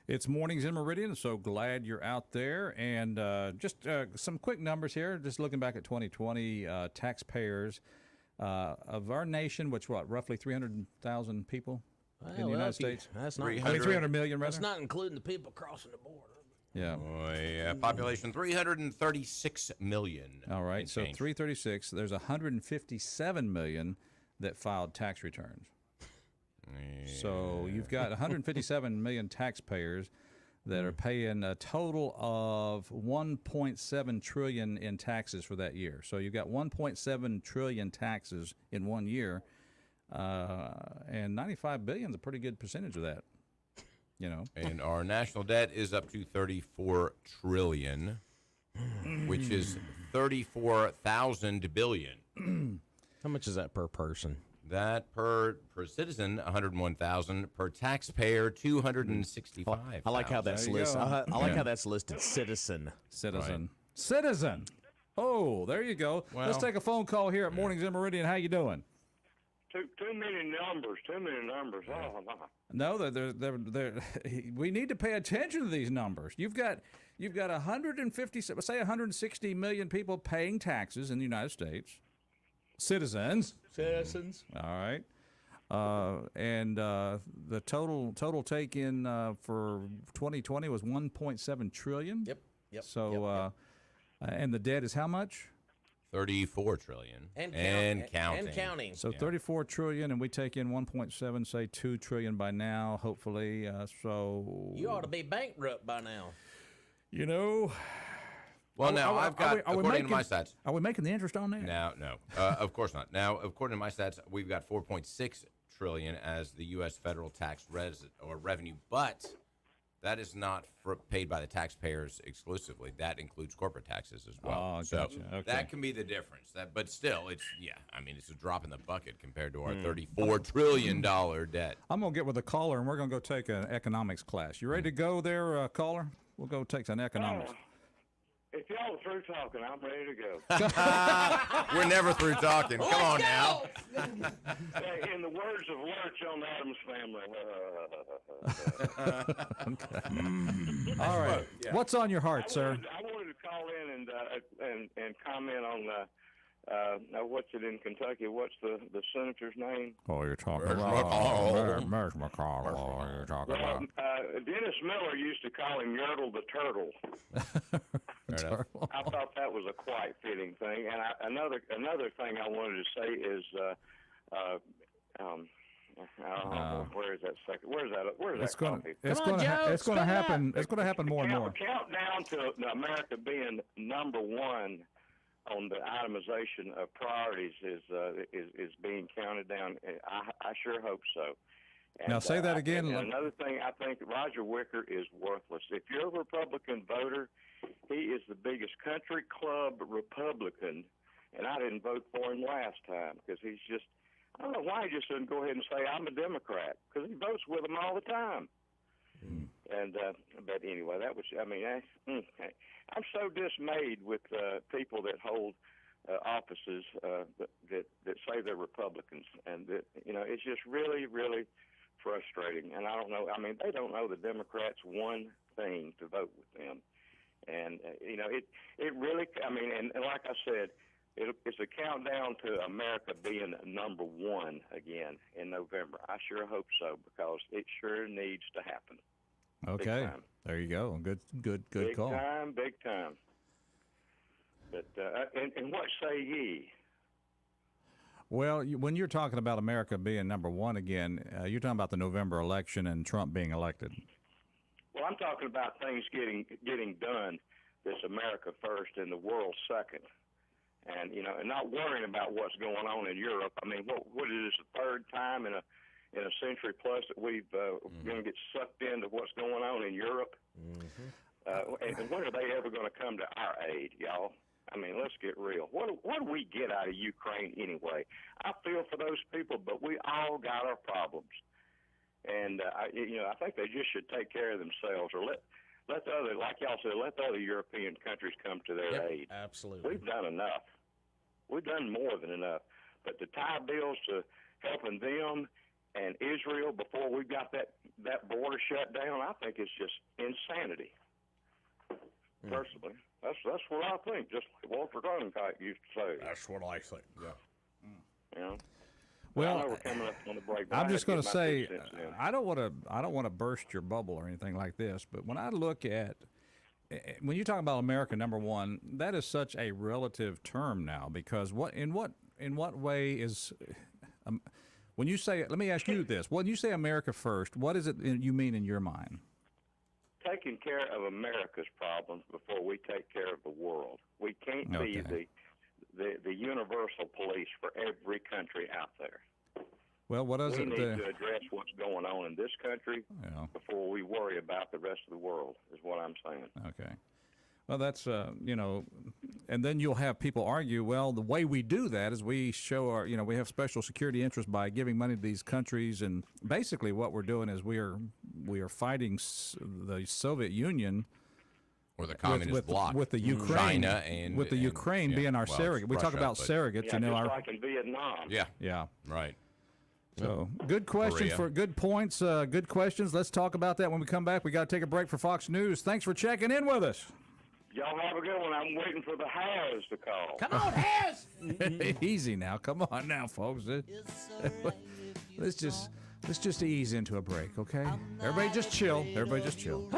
It's Mornings in Meridian, so glad you're out there. And just some quick numbers here, just looking back at 2020, taxpayers of our nation, which, roughly 300,000 people in the United States? That's not. 300 million, rather? That's not including the people crossing the border. Yeah. Oh, yeah. Population 336 million. All right, and so change. 336. There's 157 million that filed tax returns. So you've got 157 million taxpayers that are paying a total of 1.7 trillion in taxes for that year. So you've got 1.7 trillion taxes in 1 year, and 95 billion is a pretty good percentage of that. You know, And our national debt is up to 34 trillion, which is 34,000 billion. How much is that per person? That per citizen, 101,000. Per taxpayer, 265. I like how that's There you listed. go. I like how that's listed. Citizen. Citizen. Oh, there you go. Let's Well- take a phone call here at Mornings in Meridian. How you doing? Too many numbers. Too many numbers. Oh, my. No, they're we need to pay attention to these numbers. You've got 160 million people paying taxes in the United States. Citizens. All right. And the total take in for 2020 was 1.7 trillion. Yep. So and the debt is how much? 34 trillion. And counting. And counting. So 34 trillion, and we take in 1.7, say 2 trillion by now, hopefully. So You ought to be bankrupt by now. you know, Well, now, Are I've got, we according to my making- stats. are we making the interest on that? No. Of course not. Now, according to my stats, we've got 4.6 trillion as the U.S. federal tax revenue, but that is not paid by the taxpayers exclusively. That includes corporate taxes as well. Oh, so gotcha. Okay. that can be the difference. But still, it's a drop in the bucket compared to our $34 trillion debt. I'm going to get with a caller, and we're going to go take an economics class. You ready to go there, caller? We'll go take some economics. If y'all are through talking, I'm ready to go. We're never through talking. Come on now. Hey, in the words of Lurch on the Adams Family. All right. What's on your heart, sir? I wanted to call in and comment on what's it in Kentucky? What's the senator's name? Oh, you're talking Where's about McCall? Where's McCall? Oh, you're talking Well, about. Dennis Miller used to call him Yertle the Turtle. I thought that was a quite fitting thing. And another thing I wanted to say is, where is that second? Where's that coffee? It's Come on, going Joe, to spit it out. happen. It's going to happen more and more. Countdown to America being number one on the itemization of priorities is being counted down. I sure hope so. And, Now say that again. And another thing, I think Roger Wicker is worthless. If you're a Republican voter, he is the biggest country club Republican, and I didn't vote for him last time because he's just, I don't know why he just doesn't go ahead and say I'm a Democrat, because he votes with them all the time. And but anyway, that was, I'm so dismayed with people that hold offices that say they're Republicans, and that, it's just really, really frustrating. And I don't know. I mean, they don't know the Democrats one thing to vote with them, and it really. I mean, and like I said, It's a countdown to America being number one again in November. I sure hope so because it sure needs to happen. Okay, time. there you go. Good Big call. time, big time. But and what say ye? Well, when you're talking about America being number one again, you're talking about the November election and Trump being elected. Well, I'm talking about things getting done. This America first and the world second. And and not worrying about what's going on in Europe. I mean, what is this, the third time in a century plus that we've going to get sucked into what's going on in Europe? And when are they ever going to come to our aid, y'all? I mean, let's get real. What do we get out of Ukraine anyway? I feel for those people, but we all got our problems. And I think they just should take care of themselves, or let the other, like y'all said, let the other European countries come to their aid. Absolutely. We've done enough. We've done more than enough. But to tie bills to helping them and Israel before we got that border shut down, I think it's just insanity. Personally, that's what I think. Just like Walter Cronkite used to say. That's what I think. Yeah. Well, I know we're coming up on the break. But I'm I just had going to to get my say, 2 cents in. I don't want to burst your bubble or anything like this, but when I look at when you talk about America number one, that is such a relative term now, because in what way is when you say, let me ask you this, when you say America first, what is it you mean in your mind? Taking care of America's problems before we take care of the world. We can't be the universal police for every country out there. Well, what is we it? need to address what's going on in this country before we worry about the rest of the world, is what I'm saying. Okay. Well, that's, and then you'll have people argue, well, the way we do that is we show our, we have special security interests by giving money to these countries. And basically what we're doing is we are fighting the Soviet Union. Or the communist bloc. With the Ukraine. China and... With the Ukraine being our surrogate. We talk about surrogates. Yeah, just like in Vietnam. Yeah. Yeah. Right. So good question good points, good questions. Let's talk about that when we come back. We got to take a break for Fox News. Thanks for checking in with us. Y'all have a good one. I'm waiting for the Has to call. Come on, Has! Easy now. Come on now, folks. Let's just ease into a break, okay? Everybody just chill. Everybody just chill.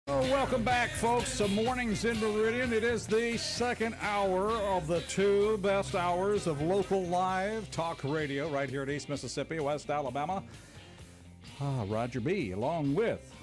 Oh, welcome back, folks, to Mornings in Meridian. It is the second hour of the two best hours of local live talk radio right here in East Mississippi, West Alabama. Roger B., along with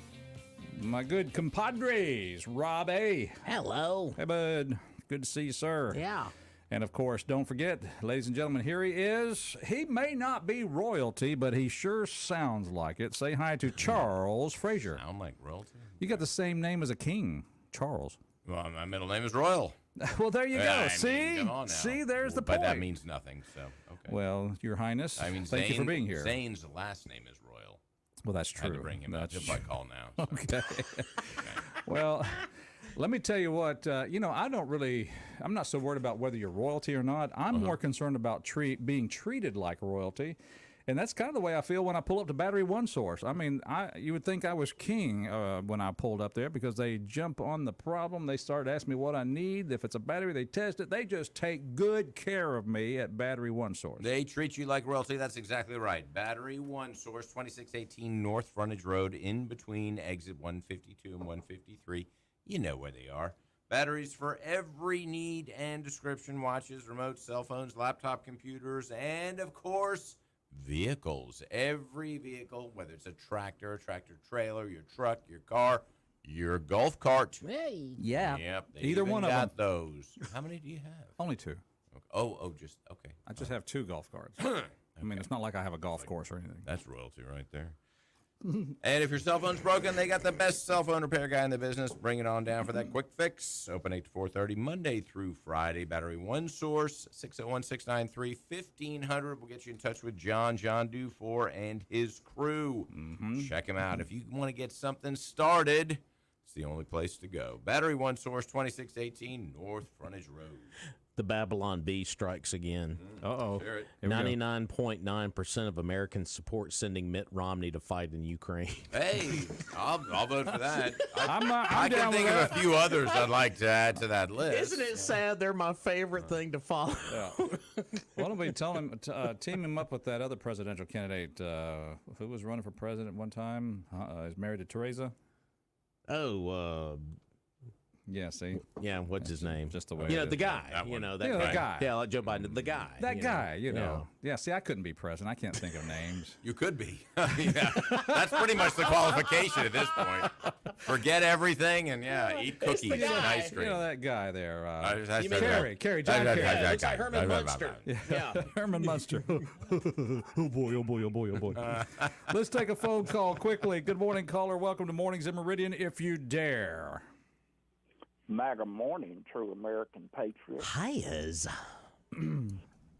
my good compadres, Rob A. Hello. Hey, bud. Good to see you, sir. Yeah. And, of course, don't forget, ladies and gentlemen, here he is. He may not be royalty, but he sure sounds like it. Say hi to Charles Frazier. Sound like royalty? You got the same name as a king, Charles. Well, my middle name is Royal. Well, there you go. I mean, See? come on now. See, there's the But point. that means nothing, so, okay. Well, Your Highness, I mean, thank you for being here. Zane's last name is Royal. Well, that's I had true. to bring him That's up. He'll probably call now. So. Okay. Well, let me tell you what, I'm not so worried about whether you're royalty or not. I'm more concerned about being treated like royalty. And that's kind of the way I feel when I pull up to Battery One Source. I mean, you would think I was king when I pulled up there because they jump on the problem. They start asking me what I need. If it's a battery, they test it. They just take good care of me at Battery One Source. They treat you like royalty. That's exactly right. Battery One Source, 2618 North Frontage Road, in between exit 152 and 153. You know where they are. Batteries for every need and description: watches, remotes, cell phones, laptop computers, and, of course, vehicles. Every vehicle, whether it's a tractor trailer, your truck, your car, your golf cart. Hey. Yeah. Yep. They Either even one of got them. those. How many do you have? Only two. Okay. Oh, just okay. I just have two golf carts. I mean, it's not like I have a golf course or anything. That's royalty right there. And if your cell phone's broken, they got the best cell phone repair guy in the business. Bring it on down for that quick fix. Open 8 to 4:30 Monday through Friday. Battery One Source, 601-693-1500. We'll get you in touch with John Dufour, and his crew. Check him out. If you want to get something started, it's the only place to go. Battery One Source, 2618 North Frontage Road. The Babylon Bee strikes again. Uh-oh. Hear it. 99.9% of Americans support sending Mitt Romney to fight in Ukraine. Hey, I'll vote for that. I'm I can down think with of that. a few others I'd like to add to that list. Isn't it sad? They're my favorite thing to follow. Yeah. Why don't we tell him, team him up with that other presidential candidate who was running for president one time? Is married to Teresa? Oh, Yeah, see? yeah, what's his name? Just the way You know, it the is. guy. That You one. know, that Yeah, guy. the guy. Yeah, like Joe Biden, the guy. That guy, you know. Yeah, see, I couldn't be president. I can't think of names. You could be. Yeah, that's pretty much the qualification at this point. Forget everything and, eat cookies and guy. ice cream. You know that guy there. You mean Carrie, John Kerry. Yeah, looks like Herman Munster. Yeah. Herman Munster. Oh boy, oh boy, oh boy, oh boy. Let's take a phone call quickly. Good morning, caller. Welcome to Mornings in Meridian, if you dare. MAGA morning, true American patriot. Highs.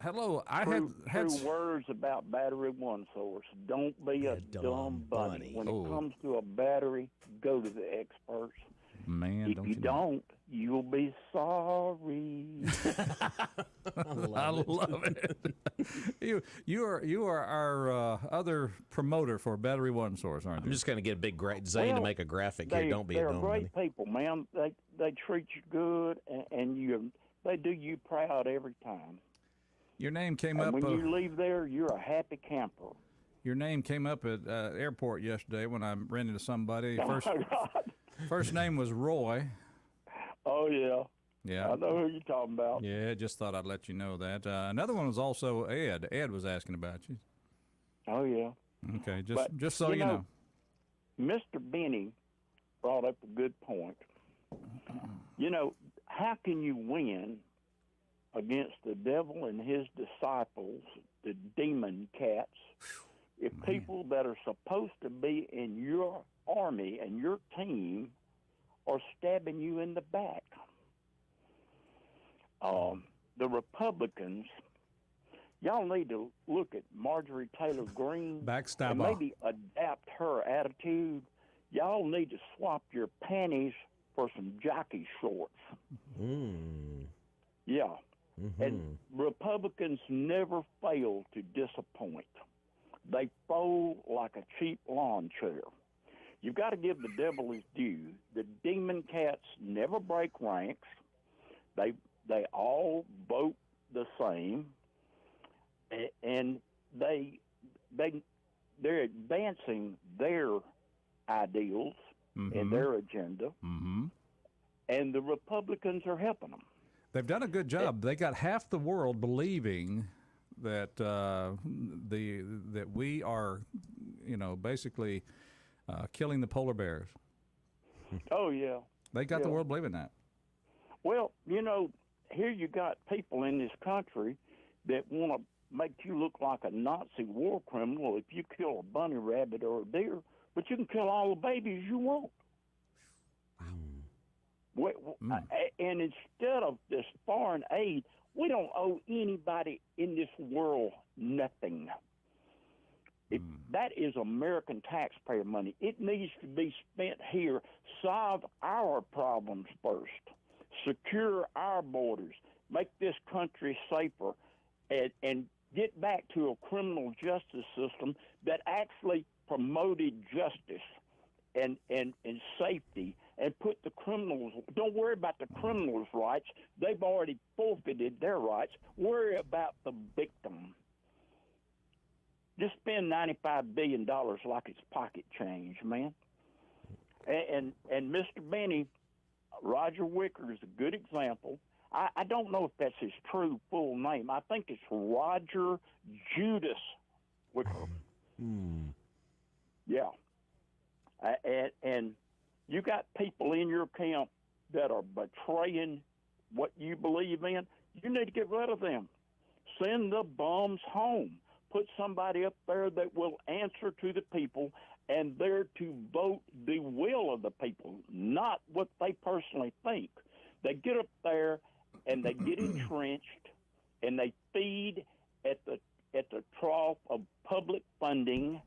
Hello, I True had words about Battery One Source. Don't be a dumb bunny. When Oh. it comes to a battery, go to the experts. man. If you don't, you'll be sorry. I love it. you are our other promoter for Battery One Source, aren't you? I'm just going to get a big Zane to Well, make a graphic here. Don't be a they're dumb bunny. great people, man. They treat you good, and they do you proud every time. Your name came And up. when you leave there, you're a happy camper. Your name came up at airport yesterday when I ran into somebody. Oh my God. First name was Roy. Oh yeah. Yeah. I know who you're talking about. Yeah, just thought I'd let you know that. Another one was also Ed. Ed was asking about you. Oh yeah. Okay, But, just so you know. Mr. Benny brought up a good point. You know, how can you win against the devil and his disciples, the demon cats, if people that are supposed to be in your army and your team are stabbing you in the back? The Republicans, y'all need to look at Marjorie Taylor Greene and Backstabber. maybe adapt her attitude. Y'all need to swap your panties for some jockey shorts. Yeah. And Republicans never fail to disappoint. They fold like a cheap lawn chair. You've got to give the devil his due. The demon cats never break ranks. They all vote the same, and they're advancing their ideals and their agenda, and the Republicans are helping them. They've done a good job. They got half the world believing that that we are, basically killing the polar bears. Oh, yeah. They got the world believing that. Well, here you got people in this country that want to make you look like a Nazi war criminal if you kill a bunny rabbit or a deer, but you can kill all the babies you want. And instead of this foreign aid, we don't owe anybody in this world nothing. That is American taxpayer money. It needs to be spent here. Solve our problems first. Secure our borders. Make this country safer. And get back to a criminal justice system that actually promoted justice and safety and put the criminals. Don't worry about the criminals' rights. They've already forfeited their rights. Worry about the victim. Just spend $95 billion like it's pocket change, man. And Mr. Benny, Roger Wicker is a good example. I don't know if that's his true full name. I think it's Roger Judas Wicker. Yeah. And you got people in your camp that are betraying what you believe in. You need to get rid of them. Send the bums home. Put somebody up there that will answer to the people and there to vote the will of the people, not what they personally think. They get up there and they get entrenched and they feed at the trough of public funding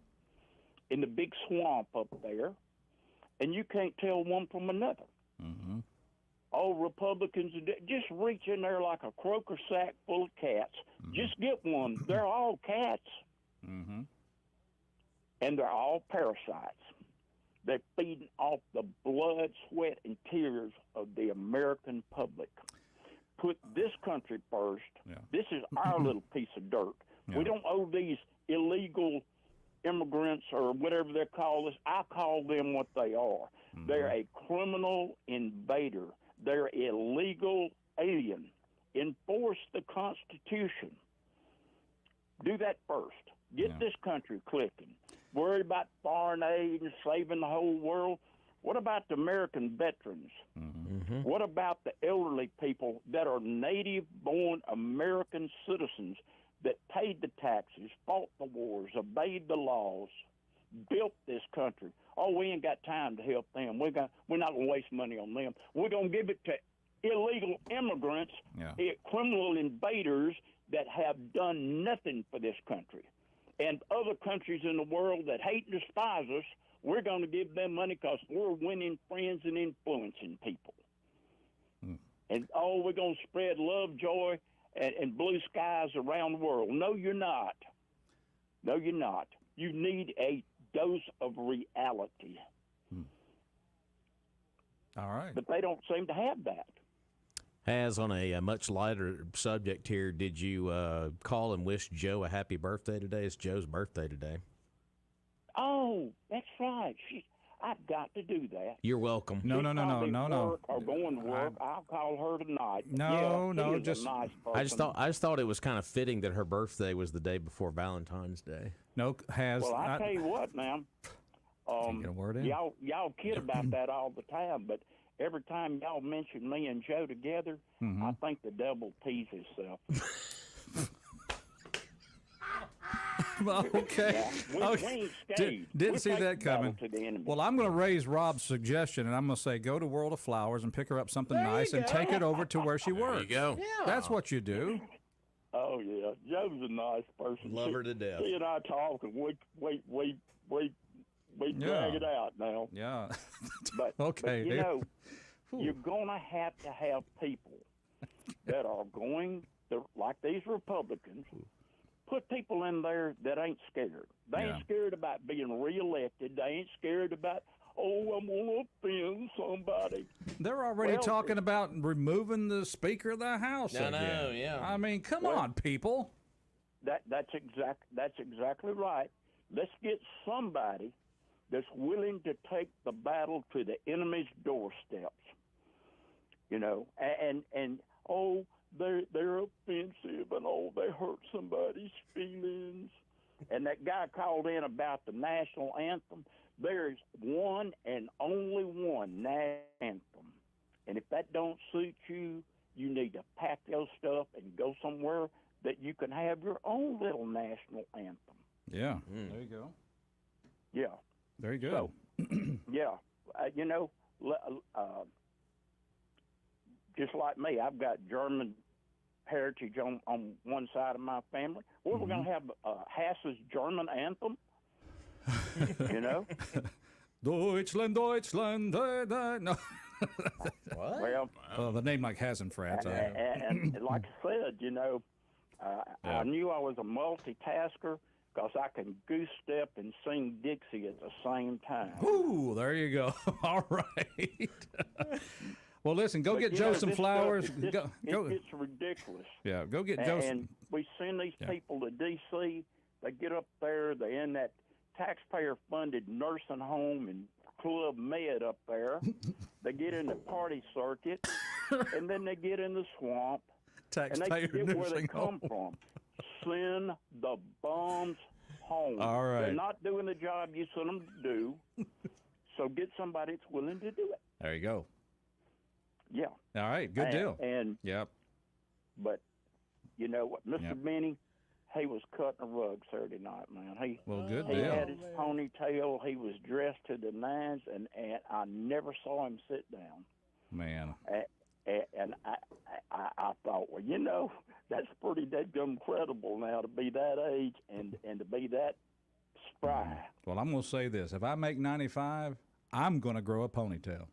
in the big swamp up there, and you can't tell one from another. All Republicans, just reach in there like a croaker sack full of cats. Just get one. They're all cats. And they're all parasites. They're feeding off the blood, sweat, and tears of the American public. Put this country first. Yeah. This is our little piece of dirt. Yeah. We don't owe these illegal immigrants or whatever they're called. I call them what they are. They're a criminal invader. They're illegal alien. Enforce the Constitution. Do that first. Get this country clicking. Worry about foreign aid and saving the whole world. What about the American veterans? What about the elderly people that are native-born American citizens that paid the taxes, fought the wars, obeyed the laws, built this country? Oh, we ain't got time to help them. We're not going to waste money on them. We're going to give it to illegal immigrants, criminal invaders that have done nothing for this country. And other countries in the world that hate and despise us, we're going to give them money because we're winning friends and influencing people. And, we're going to spread love, joy, and blue skies around the world. No, you're not. No, you're not. You need a dose of reality. All right. But they don't seem to have that. As on a much lighter subject here, did you call and wish Joe a happy birthday today? It's Joe's birthday today. Oh, that's right. I've got to do that. You're welcome. No. Or going to work. I'll call her tonight. No, just a nice I just thought it was kind of fitting that her birthday was the day before Valentine's Day. No, Well, I tell you what, now. Get a word in. Y'all kid about that all the time, but every time y'all mention me and Joe together, I think the devil teases himself. Okay. We ain't scared. Didn't see that coming. Well, I'm going to raise Rob's suggestion, and I'm going to say go to World of Flowers and pick her up something nice and take it over to where she works. There you go. Yeah. That's what you do. Oh yeah, Joe's a nice person. Love her to death. She and I talk, and we drag it out now. Yeah. But Okay, but, dude. you're going to have people that are going to, like these Republicans, put people in there that ain't scared. They ain't scared about being reelected. They ain't scared about, I'm going to offend somebody. They're already talking about removing the Speaker of the House. I know, again. yeah. I mean, come on, people. That's exactly right. Let's get somebody that's willing to take the battle to the enemy's doorsteps. You know, and oh, they're offensive, and oh, they hurt somebody's feelings. And that guy called in about the national anthem. There's one and only one national anthem, and if that don't suit you, you need to pack your stuff and go somewhere that you can have your own little national anthem. Yeah. There you go. Yeah. Very good. So, yeah, you know, just like me, I've got German heritage on one side of my family. We're going to have Hess's German anthem, you know? Deutschland, Deutschland, no. Well, the name like Hasenfratz. and like I said, you know, I knew I was a multitasker because I can goose step and sing Dixie at the same time. Ooh, there you go. All right. Well, listen, go get Joe some flowers. It's ridiculous. Yeah, go get Joe. And we send these people to D.C. They get up there. They're in that taxpayer-funded nursing home and Club Med up there. They get in the party circuit, and then they get in the swamp. And they forget where they come from. Send the bums home. All right. They're not doing the job you sent them to do, so get somebody that's willing to do it. There you go. Yeah. All right, good deal. And yep. But you know what, Mr. Benny, he was cutting a rug Saturday night, man. He good he deal. had his ponytail. He was dressed to the nines, and I never saw him sit down. Man. And I thought, well, you know, that's pretty dead credible now to be that age and to be that spry. Well, I'm going to say this. If I make 95, I'm going to grow a ponytail.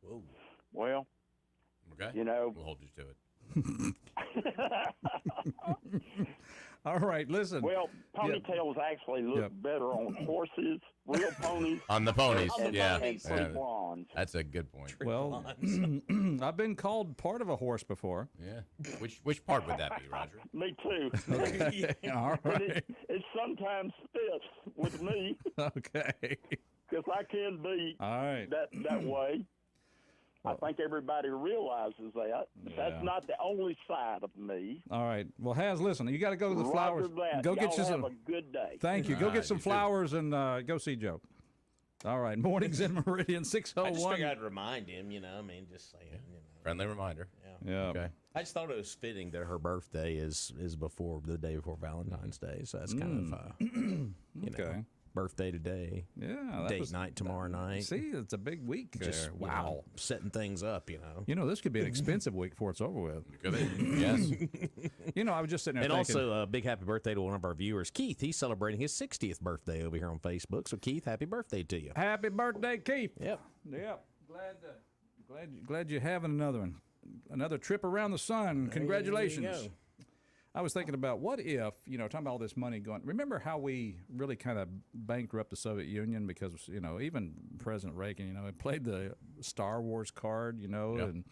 Whoa. Well, okay. You know. We'll hold you to it. All right, listen. Well, ponytails actually look better on horses, real ponies. On the ponies, and blondes. That's a good point. Well, I've been called part of a horse before. Yeah. Which part would that be, Roger? Me too. All right. It sometimes fits with me. Okay. Because I can be all right. that way. I think everybody realizes that. That's not the only side of me. All right. Well, Haz, listen, you got to go to the flowers. That. Go get you some. Have a good day. Thank you. Go get some flowers and go see Joe. All right. Mornings in Meridian 601. I just figured I'd remind him, you know. I mean, just saying. You know. Friendly reminder. Yeah. Okay. I just thought it was fitting that her birthday is before the day before Valentine's Day, so that's kind of you know, birthday today. Yeah. Date night tomorrow night. See, it's a big week. Just wow. You know, setting things up, you know. You know, this could be an expensive week before it's over with. Could be. Yes. You know, I was just sitting there and thinking. Also, a big happy birthday to one of our viewers, Keith. He's celebrating his 60th birthday over here on Facebook. So, Keith, happy birthday to you. Happy birthday, Keith. Yep. Yep. Glad you're having another one. Another trip around the sun. Congratulations. I was thinking about what if, you know, talking about all this money going. Remember how we really kind of bankrupt the Soviet Union because, you know, even President Reagan, you know, played the Star Wars card, you know, and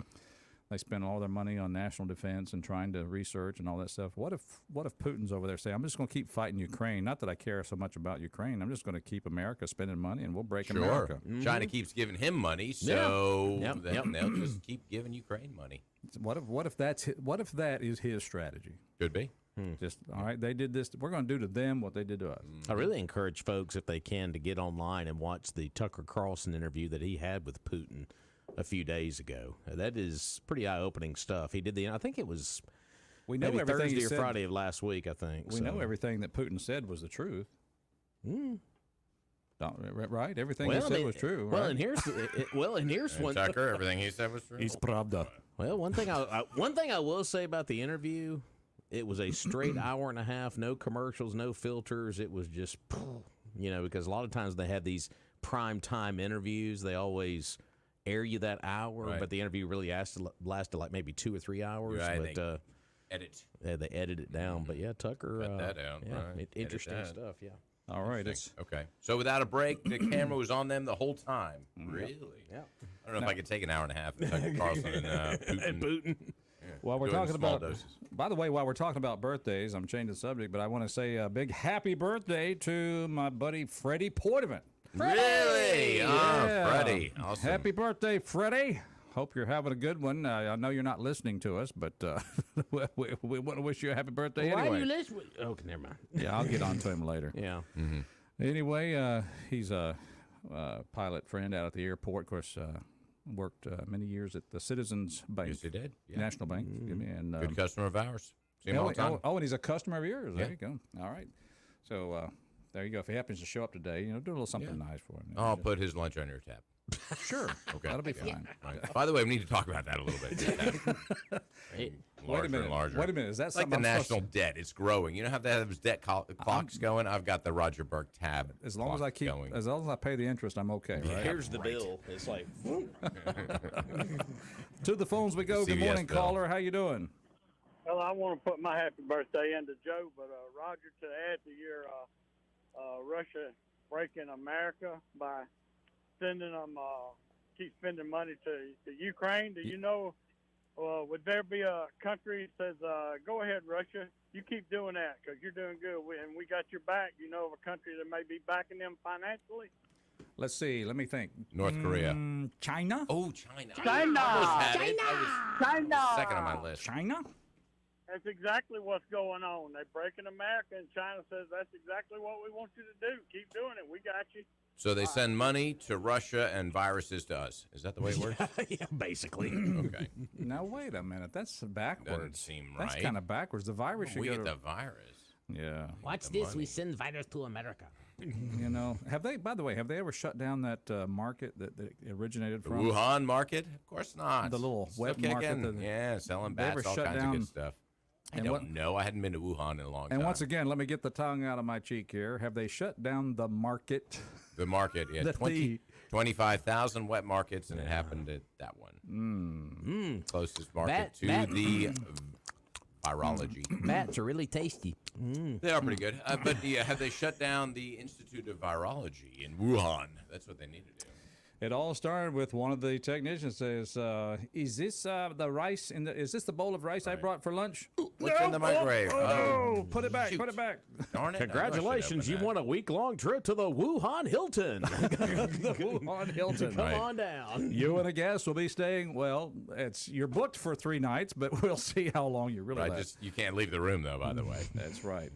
they spent all their money on national defense and trying to research and all that stuff. What if Putin's over there saying, I'm just going to keep fighting Ukraine? Not that I care so much about Ukraine. I'm just going to keep America spending money and we'll break America. China keeps giving him money, so then they'll just keep giving Ukraine money. What if that is his strategy? Could be. Just all right. They did this. We're going to do to them what they did to us. I really encourage folks, if they can, to get online and watch the Tucker Carlson interview that he had with Putin a few days ago. That is pretty eye-opening stuff. He did I think it was we know maybe everything Thursday he or said, Friday of last week, I think. We know everything that Putin said was the truth. Right? Everything he said was true. Well, right? and here's one. Tucker, everything he said was true. He's pravda. Well, one thing I will say about the interview, it was a straight hour and a half, no commercials, no filters. It was just, you know, because a lot of times they have these prime time interviews. They always air you that hour, but the interview really lasted like maybe 2 or 3 hours. Right, but they edit it down. But yeah, Tucker, cut that down. Right. Interesting stuff. Yeah. All right. Okay. So without a break, the camera was on them the whole time. Really? Yeah. I don't know if I could take an hour and a half with Tucker Carlson and Putin. Yeah. Well, we're Doing talking small about. doses. By the way, while we're talking about birthdays, I'm changing the subject, but I want to say a big happy birthday to my buddy Freddie Portman. Really? Oh, Yeah. Freddie. Awesome. Happy birthday, Freddie. Hope you're having a good one. I know you're not listening to us, but we want to wish you a happy birthday Why anyway. do you listen? Okay, never mind. Yeah, I'll get on to him later. Yeah. Anyway, he's a pilot friend out at the airport. Of course, worked many years at the Citizens Bank. Yes, he did. Yeah. National Bank. And, Good customer of ours. See him all the time. and he's a customer of yours. There Yeah. you go. All right. So there you go. If he happens to show up today, do a little something nice for him. I'll put his lunch on your tab. Sure. Okay. That'll be fine. Right. By the way, we need to talk about that a little bit. Wait a minute. And larger. Wait a minute. Is that It's like something the I'm supposed national debt. It's growing. You know how they have those debt clocks going? I've got the Roger Burke tab. as long as I keep, going. as long as I pay the interest, I'm okay, right? Here's the bill. It's like, To the phones we go. Good CVS morning, bill. caller. How you doing? Well, I want to put my happy birthday into Joe, but Roger, to add to your Russia breaking America by sending them, keep spending money to Ukraine. Do you know, would there be a country that says, go ahead, Russia, you keep doing that because you're doing good, and we got your back, of a country that may be backing them financially? Let's see. Let me think. North Korea. China? Oh, China. China! China! Second on my list. China? That's exactly what's going on. They're breaking America, and China says that's exactly what we want you to do. Keep doing it. We got you. So they send money to Russia and viruses to us. Is that the way it works? yeah, basically. Okay. Now, wait a minute. That's backwards. Doesn't seem That's right. kind of backwards. The virus should We go get to... the virus. Yeah. Watch The this. money. We send virus to America. Have they, by the way, have they ever shut down that market that it originated The from? Wuhan market? Of course not. The little Still wet market kicking. that- Yeah, selling they ever bats, all shut kinds of down- good stuff. I and don't what- know. I hadn't been to Wuhan in a long time. And once again, let me get the tongue out of my cheek here. Have they shut down the market? The market, yeah, The- 25,000 wet markets, and it happened at that one. Closest market to Bat- the virology. Bats are really tasty. They are pretty good. But yeah, have they shut down the Institute of Virology in Wuhan? That's what they need to do. It all started with one of the technicians says, "Is this the rice in the? Is this the bowl of rice I brought for lunch?" What's in the microwave? Oh, put it back! shoot. Put it back! Darn it. Congratulations, you won a week-long trip to the Wuhan Hilton. On Hilton. Come Right. on down. You and a guest will be staying. Well, you're booked for 3 nights, but we'll see how long you really Right, last. you can't leave the room though. By the way, That's right.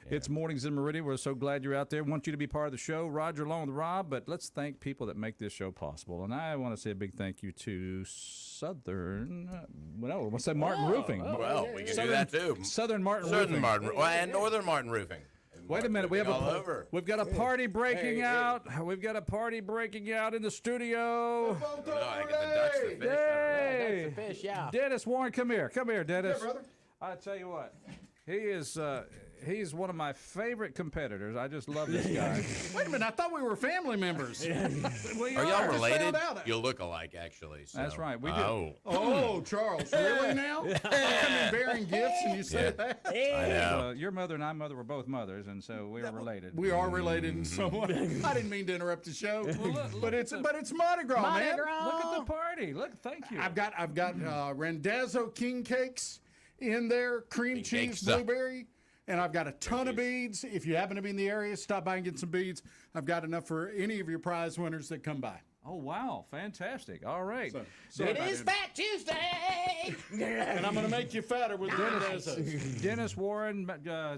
It's Mornings in Meridian. We're so glad you're out there. Want you to be part of the show. Roger along with Rob, but let's thank people that make this show possible. And I want to say a big thank you to Southern, what's that, Martin Roofing. well, we can do that too. Southern Martin Southern Roofing. Martin and Northern Martin Roofing. Wait a minute, we have all over. we've got a party breaking out. We've got a party breaking out in the studio. No, I get the ducks, the fish. Hey, That's the fish, yeah. Dennis Warren, come here, Dennis. Yeah, brother. I tell you what, he is. He's one of my favorite competitors. I just love this guy. Wait a minute, I thought we were family members. Well, you Are y'all related? found out. You look alike, actually. So. That's right, we do. Oh, Oh, Charles, really now? I come in bearing gifts and you say that? I know. Your mother and I mother were both mothers, and so we are related. We are related in some way. I didn't mean to interrupt the show, look but it's Mardi Gras, man. Look at the party. Look, thank you. I've got Randazzo king cakes in there, cream King cheese, cakes. blueberry, and I've got a ton of beads. If you happen to be in the area, stop by and get some beads. I've got enough for any of your prize winners that come by. Oh wow, fantastic! All right, So It is Fat Tuesday. and I'm going to make you fatter with Randazzo. Dennis Warren,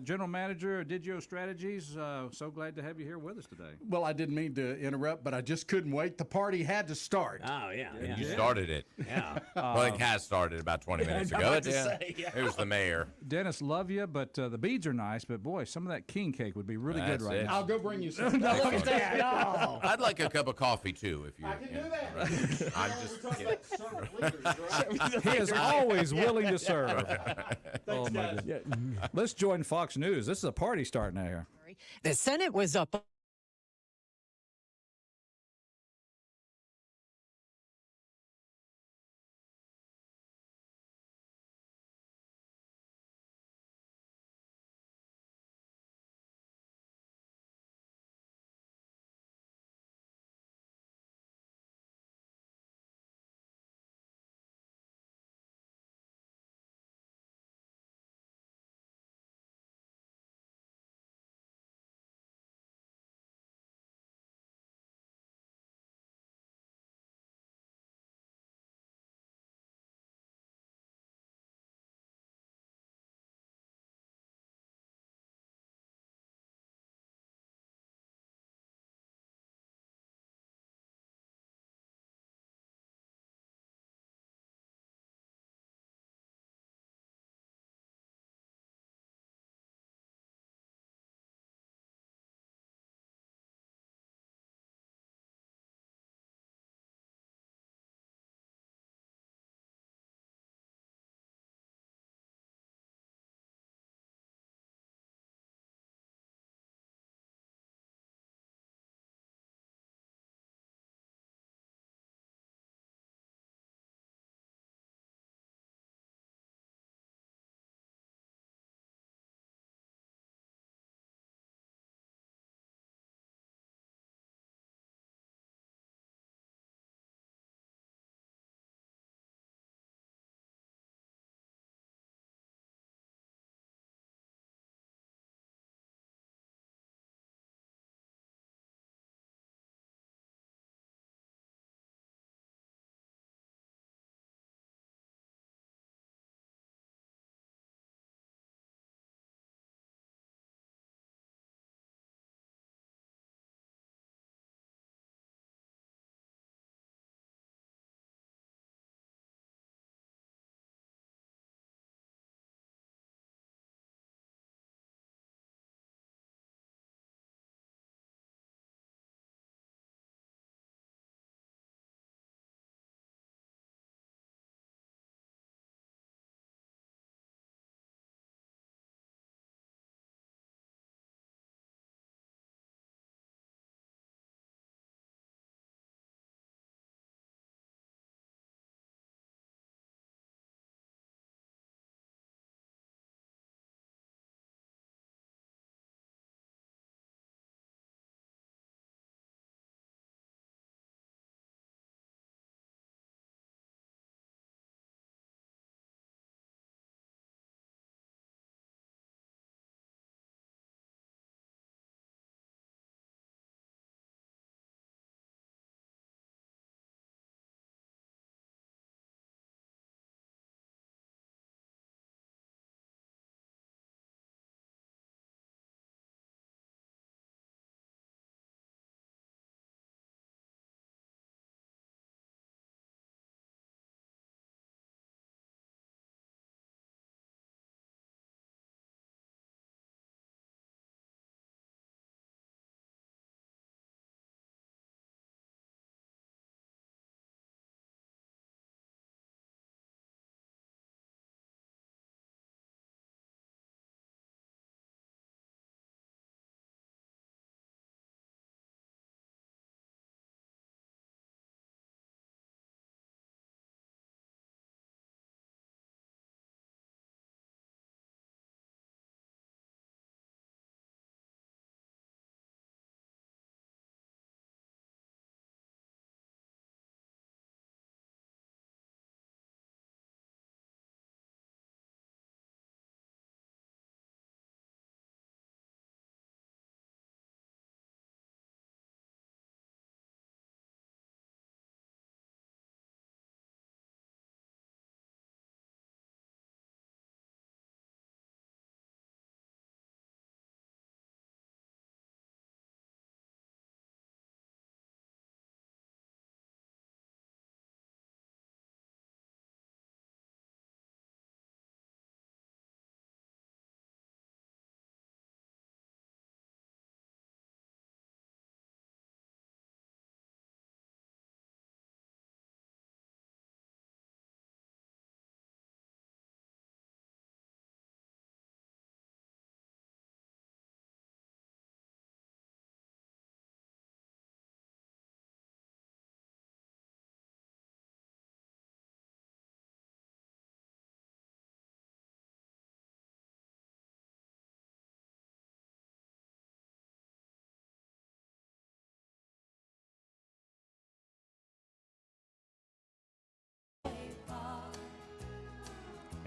General Manager of Digio Strategies. So glad to have you here with us today. Well, I didn't mean to interrupt, but I just couldn't wait. The party had to start. Oh, yeah. And you started it. Yeah. Well, it has started about 20 minutes I'm ago. about to say, yeah. It was the mayor. Dennis, love you, but the beads are nice. But boy, some of that king cake would be really good That's right it. now. I'll go bring you some. Look at that. Oh. I'd like a cup of coffee too, if you. I can do that. I'm just kidding. He is always willing to serve. Thanks, Oh my guys. goodness. Let's join Fox News. This is a party starting out here. The Senate was up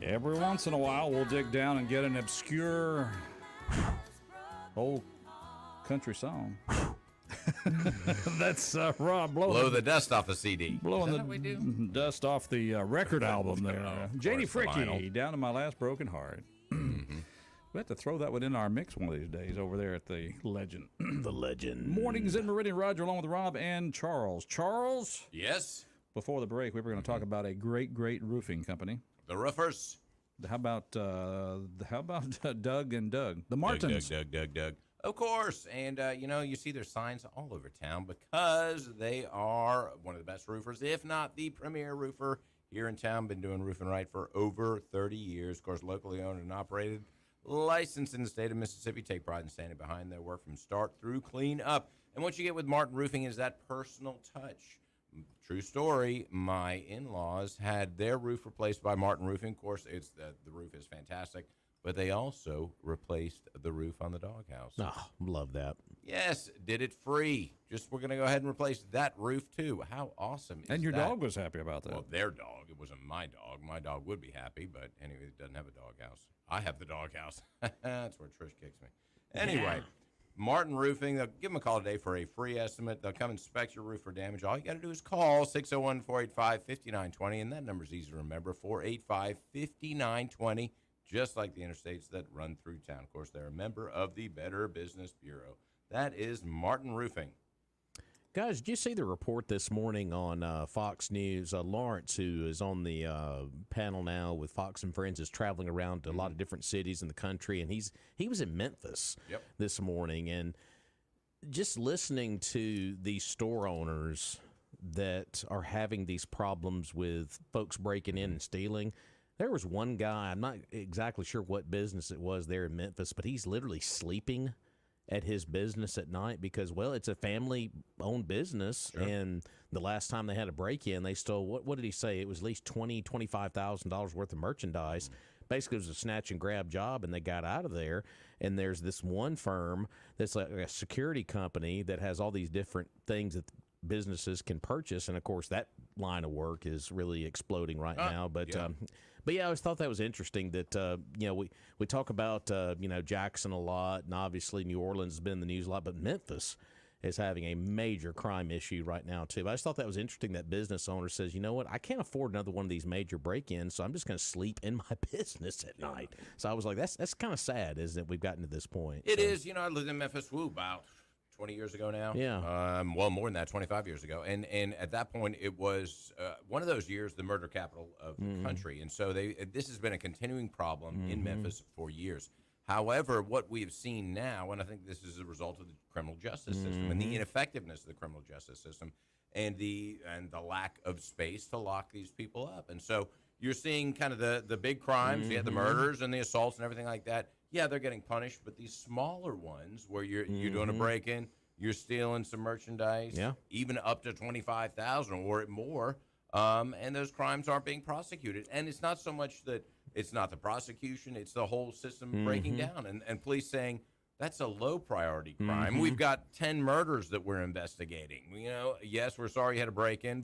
Every once in a while, we'll dig down and get an obscure old country song. That's Rob Blow the dust off the CD. blowing Is the that what we do? dust off the record album there. Of Janie course, the Fricky, vinyl. Down to My Last Broken Heart. We have to throw that one in our mix one of these days over there at the Legend. The legend. Mornings in Meridian. Roger along with Rob and Charles. Charles, Yes. before the break, we were going to talk about a great roofing company. The roofers. How about Doug and Doug? The Martins. Doug. Of course. And, you see their signs all over town because they are one of the best roofers, if not the premier roofer here in town. Been doing roofing right for over 30 years. Of course, locally owned and operated. Licensed in the state of Mississippi. Take pride in standing behind their work from start through clean up. And what you get with Martin Roofing is that personal touch. True story. My in-laws had their roof replaced by Martin Roofing. Of course, it's the roof is fantastic, but they also replaced the roof on the doghouse. Oh, love that. Yes, did it free. Just we're going to go ahead and replace that roof too. How awesome is And your that? dog was happy about that. Well, their dog. It wasn't my dog. My dog would be happy, but anyway, it doesn't have a doghouse. I have the doghouse. That's where Trish kicks me. Anyway, Martin Roofing, they'll give them a call today for a free estimate. They'll come inspect your roof for damage. All you got to do is call 601-485-5920, and that number's easy to remember, 485-5920, just like the interstates that run through town. Of course, they're a member of the Better Business Bureau. That is Martin Roofing. Guys, did you see the report this morning on Fox News? Lawrence, who is on the panel now with Fox and Friends, is traveling around to a lot of different cities in the country, and he was in Memphis this morning, and just listening to these store owners that are having these problems with folks breaking in and stealing. There was one guy, I'm not exactly sure what business it was there in Memphis, but he's literally sleeping at his business at night because, well, it's a family-owned business, and the last time they had a break-in, they stole, what did he say? It was at least $25,000 worth of merchandise. Basically, it was a snatch-and-grab job, and they got out of there, and there's this one firm that's like a security company that has all these different things that businesses can purchase, and, of course, that line of work is really exploding right now, but yeah, I always thought that was interesting that, we talk about, Jackson a lot, and obviously New Orleans has been in the news a lot, but Memphis is having a major crime issue right now, too. But I just thought that was interesting that business owner says, you know what, I can't afford another one of these major break-ins, so I'm just going to sleep in my business at night. So I was like, that's kind of sad, isn't it? We've gotten to this point. It is. I lived in Memphis, about 20 years ago now. Yeah. Well, more than that, 25 years ago. And at that point, it was one of those years, the murder capital of the country. And so this has been a continuing problem in Memphis for years. However, what we've seen now, and I think this is a result of the criminal justice system and the ineffectiveness of the criminal justice system and the lack of space to lock these people up. And so you're seeing kind of the big crimes, the murders and the assaults and everything like that. Yeah, they're getting punished, but these smaller ones where you're doing a break-in, you're stealing some merchandise, even up to $25,000 or more, and those crimes aren't being prosecuted. And it's not so much that it's not the prosecution, it's the whole system breaking down and police saying, that's a low priority crime. We've got 10 murders that we're investigating. Yes, we're sorry you had a break-in,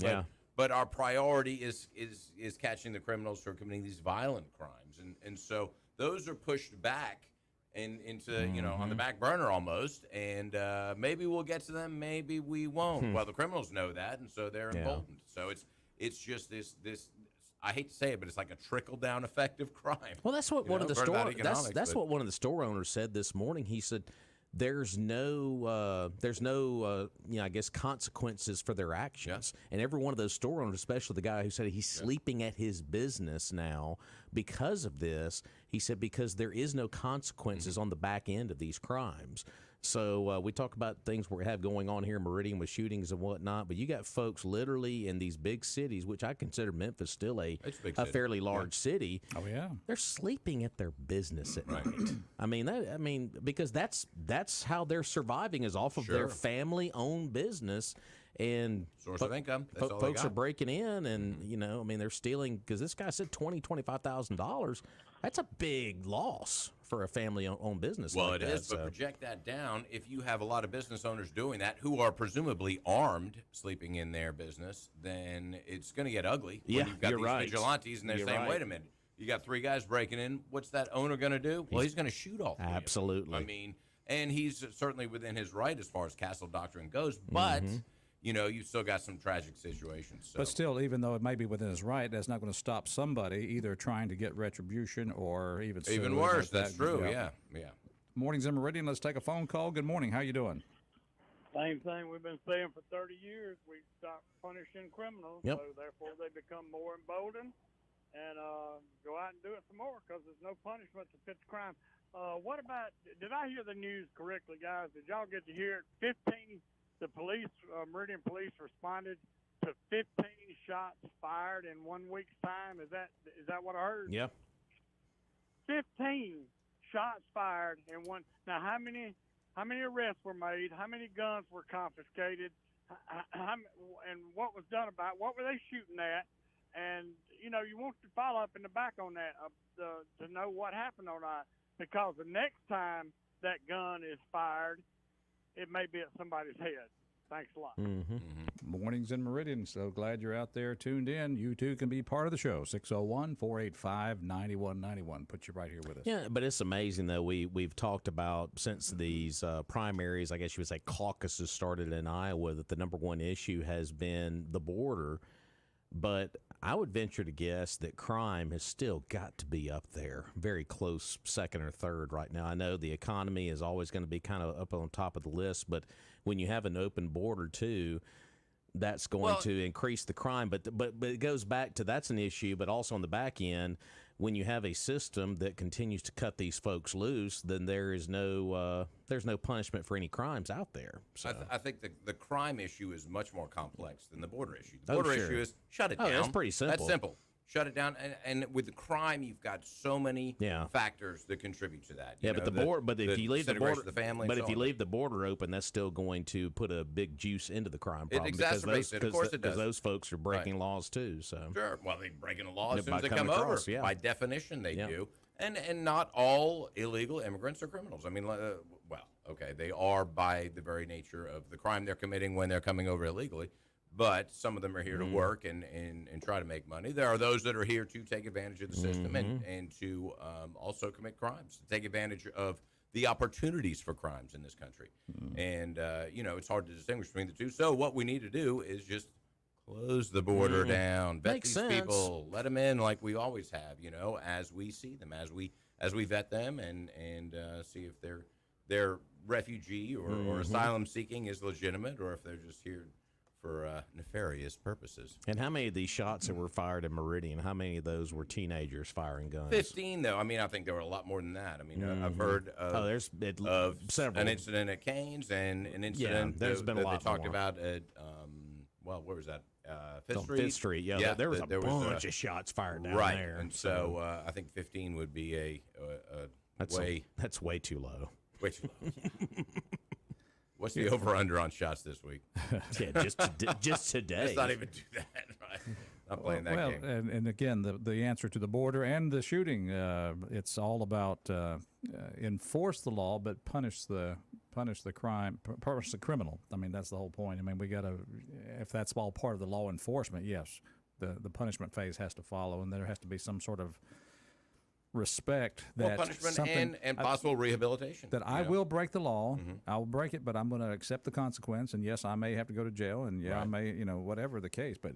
but our priority is catching the criminals who are committing these violent crimes. And so those are pushed back into, on the back burner almost, and maybe we'll get to them, maybe we won't. Well, the criminals know that, and so they're emboldened. So it's just this. I hate to say it, but it's like a trickle-down effect of crime. Well, that's what one of the store that's what one of the store owners said this morning. He said there's no I guess consequences for their actions. And every one of those store owners, especially the guy who said he's sleeping at his business now because of this, he said because there is no consequences on the back end of these crimes. So we talk about things we have going on here in Meridian with shootings and whatnot, but you got folks literally in these big cities, which I consider Memphis still a fairly large city. Oh yeah, they're sleeping at their business at night. I mean, because that's how they're surviving is off of their family-owned business. And source of income. That's all folks they are breaking in, and they're stealing because this guy said $25,000. That's a big loss for a family-owned business. Well, like it that, is, but project that down. If you have a lot of business owners doing that who are presumably armed, sleeping in their business, then it's going to get ugly. Yeah, when you've got you're these right. vigilantes, and they're saying, "Wait a minute, You got 3 guys breaking in. What's that owner going to do? Well, he's going to shoot all 3 of them. Absolutely. I mean, and he's certainly within his right as far as castle doctrine goes, but you've still got some tragic situations. So. But still, even though it may be within his right, that's not going to stop somebody either trying to get retribution or even worse. Like that's true. Yeah. Mornings in Meridian. Let's take a phone call. Good morning. How you doing? Same thing we've been saying for 30 years. We stop punishing criminals, Yep. so therefore they become more emboldened and go out and do it some more because there's no punishment to fit the crime. What about? Did I hear the news correctly, guys? Did y'all get to hear it? 15. The police, Meridian police, responded to 15 shots fired in 1 week's time. Is that what I heard? Yeah. 15 shots fired in one. Now, how many arrests were made? How many guns were confiscated? And what was done about it? What were they shooting at? And, you want to follow up in the back on that to know what happened or not. Because the next time that gun is fired, it may be at somebody's head. Thanks a lot. Mornings in Meridian. So glad you're out there tuned in. You too can be part of the show. 601-485-9191. Put you right here with us. Yeah, but it's amazing, though. We've talked about since these primaries, I guess you would say caucuses started in Iowa, that the number one issue has been the border. But I would venture to guess that crime has still got to be up there, very close second or third right now. I know the economy is always going to be kind of up on top of the list, but when you have an open border too, that's going to increase the crime. But it goes back to that's an issue, but also on the back end, when you have a system that continues to cut these folks loose, then there's no punishment for any crimes out there. So I think the crime issue is much more complex than the border issue. The border issue is shut it down. That's pretty simple. That's simple. Shut it down. And with the crime, you've got so many factors that contribute to that. But if you leave the border, the family, but if you leave the border open, that's still going to put a big juice into the crime problem. It exacerbates it. Of course it does. Because those folks are breaking laws too. So sure. Well, they're breaking the law as soon as they come over. By definition, they do. And not all illegal immigrants are criminals. I mean, they are by the very nature of the crime they're committing when they're coming over illegally. But some of them are here to work and try to make money. There are those that are here to take advantage of the system and to also commit crimes, to take advantage of the opportunities for crimes in this country. And, it's hard to distinguish between the two. So what we need to do is just close the border down, vet Makes these sense. people, let them in like we always have, as we see them, as we vet them and see if their refugee or asylum seeking is legitimate or if they're just here for nefarious purposes. And how many of these shots that were fired in Meridian, how many of those were teenagers firing guns? 15, though. I mean, I think there were a lot more than that. I mean, I've heard of, several. An incident at Cain's and an incident there's been a lot they talked more. about at, where was that? Fifth On Street? Fifth Street, yeah. There was a bunch of shots fired down right. there. And so I think 15 would be that's way too low. Way too low. What's the over/under on shots this week? just today. Let's not even do that. Right? Not playing that game. And again, the answer to the border and the shooting, it's all about enforce the law, but punish the crime, punish the criminal. I mean, that's the whole point. I mean, we got to, if that's all part of the law enforcement, yes, the punishment phase has to follow, and there has to be some sort of respect that punishment and possible rehabilitation. That I will break the law, I will break it, but I'm going to accept the consequence. And yes, I may have to go to jail, and I may, whatever the case. But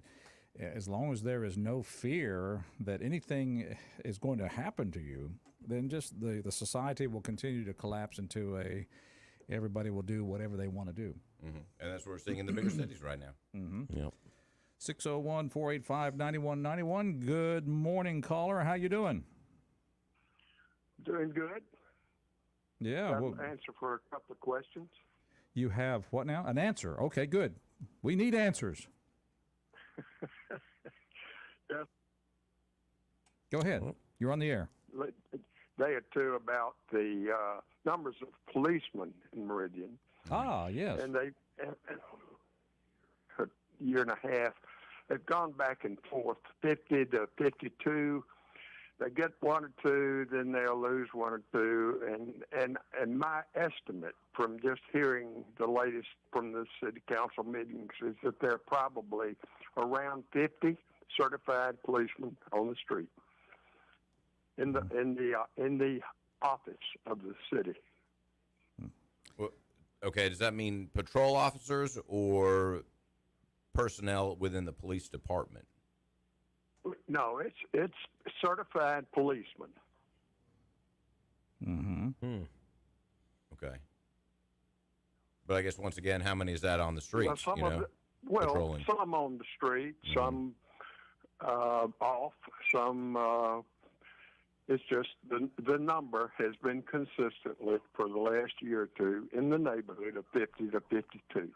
as long as there is no fear that anything is going to happen to you, then just the society will continue to collapse into everybody will do whatever they want to do. And that's what we're seeing in the bigger cities right now. Yep. 601-485-9191. Good morning, caller. How you doing? Doing good. Yeah. Got an answer for a couple of questions. You have what now? An answer. Okay, good. We need answers. Yeah. Go ahead. You're on the air. Day or two about the numbers of policemen in Meridian. Ah, yes. And they, a year and a half, they've gone back and forth, 50 to 52. They get one or two, then they'll lose one or two, and my estimate from just hearing the latest from the city council meetings is that there are probably around 50 certified policemen on the street. in the office of the city. Well, okay, does that mean patrol officers or personnel within the police department? No, it's certified policemen. Mm-hmm. Okay. But I guess once again, how many is that on the streets? Patrolling? Some on the street, some off, some. It's just the number has been consistently for the last year or two in the neighborhood of 50 to 52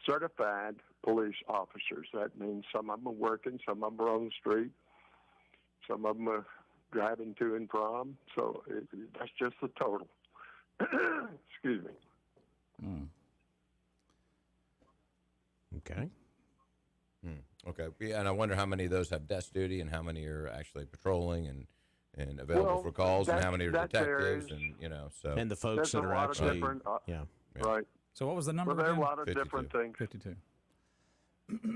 certified police officers. That means some of them are working, some of them are on the street, some of them are driving to and from. So that's just the total. Excuse me. Mm. Okay. Okay. Yeah, and I wonder how many of those have desk duty and how many are actually patrolling and available for calls, and how many are detectives, and so. And the folks that are actually, yeah. Right. So what was the number? Well, there are a again? lot of 52. different things. 52. 50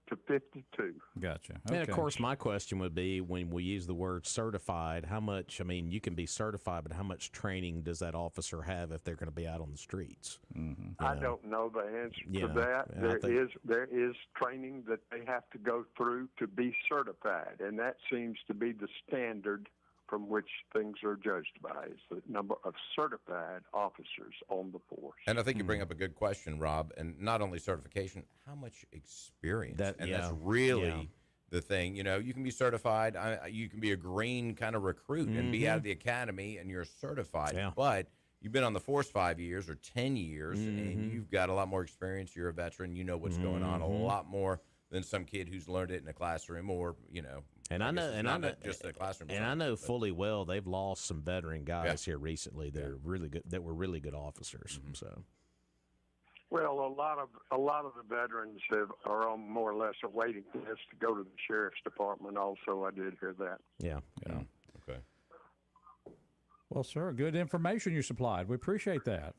to 52. Gotcha. And of Okay. course, my question would be, when we use the word certified, how much, I mean, you can be certified, but how much training does that officer have if they're going to be out on the streets? Mm-hmm. I don't know the answer Yeah, to that. yeah, There is training that they have to go through to be certified, and that seems to be the standard from which things are judged by, is the number of certified officers on the force. And I think you bring up a good question, Rob, and not only certification, how much experience? That's really the thing. You can be certified. You can be a green kind of recruit and be out of the academy, and you're certified. Yeah. But you've been on the force 5 years or 10 years, and you've got a lot more experience. You're a veteran. You know what's going on a lot more than some kid who's learned it in a classroom or, And I know, just a classroom. and I know fully well they've lost some veteran guys here recently. They're really good. That were really good officers. So, Well, a lot of the veterans are on more or less a waiting list to go to the sheriff's department. Also, I did hear that. yeah. Okay. Well, sir, good information you supplied. We appreciate that.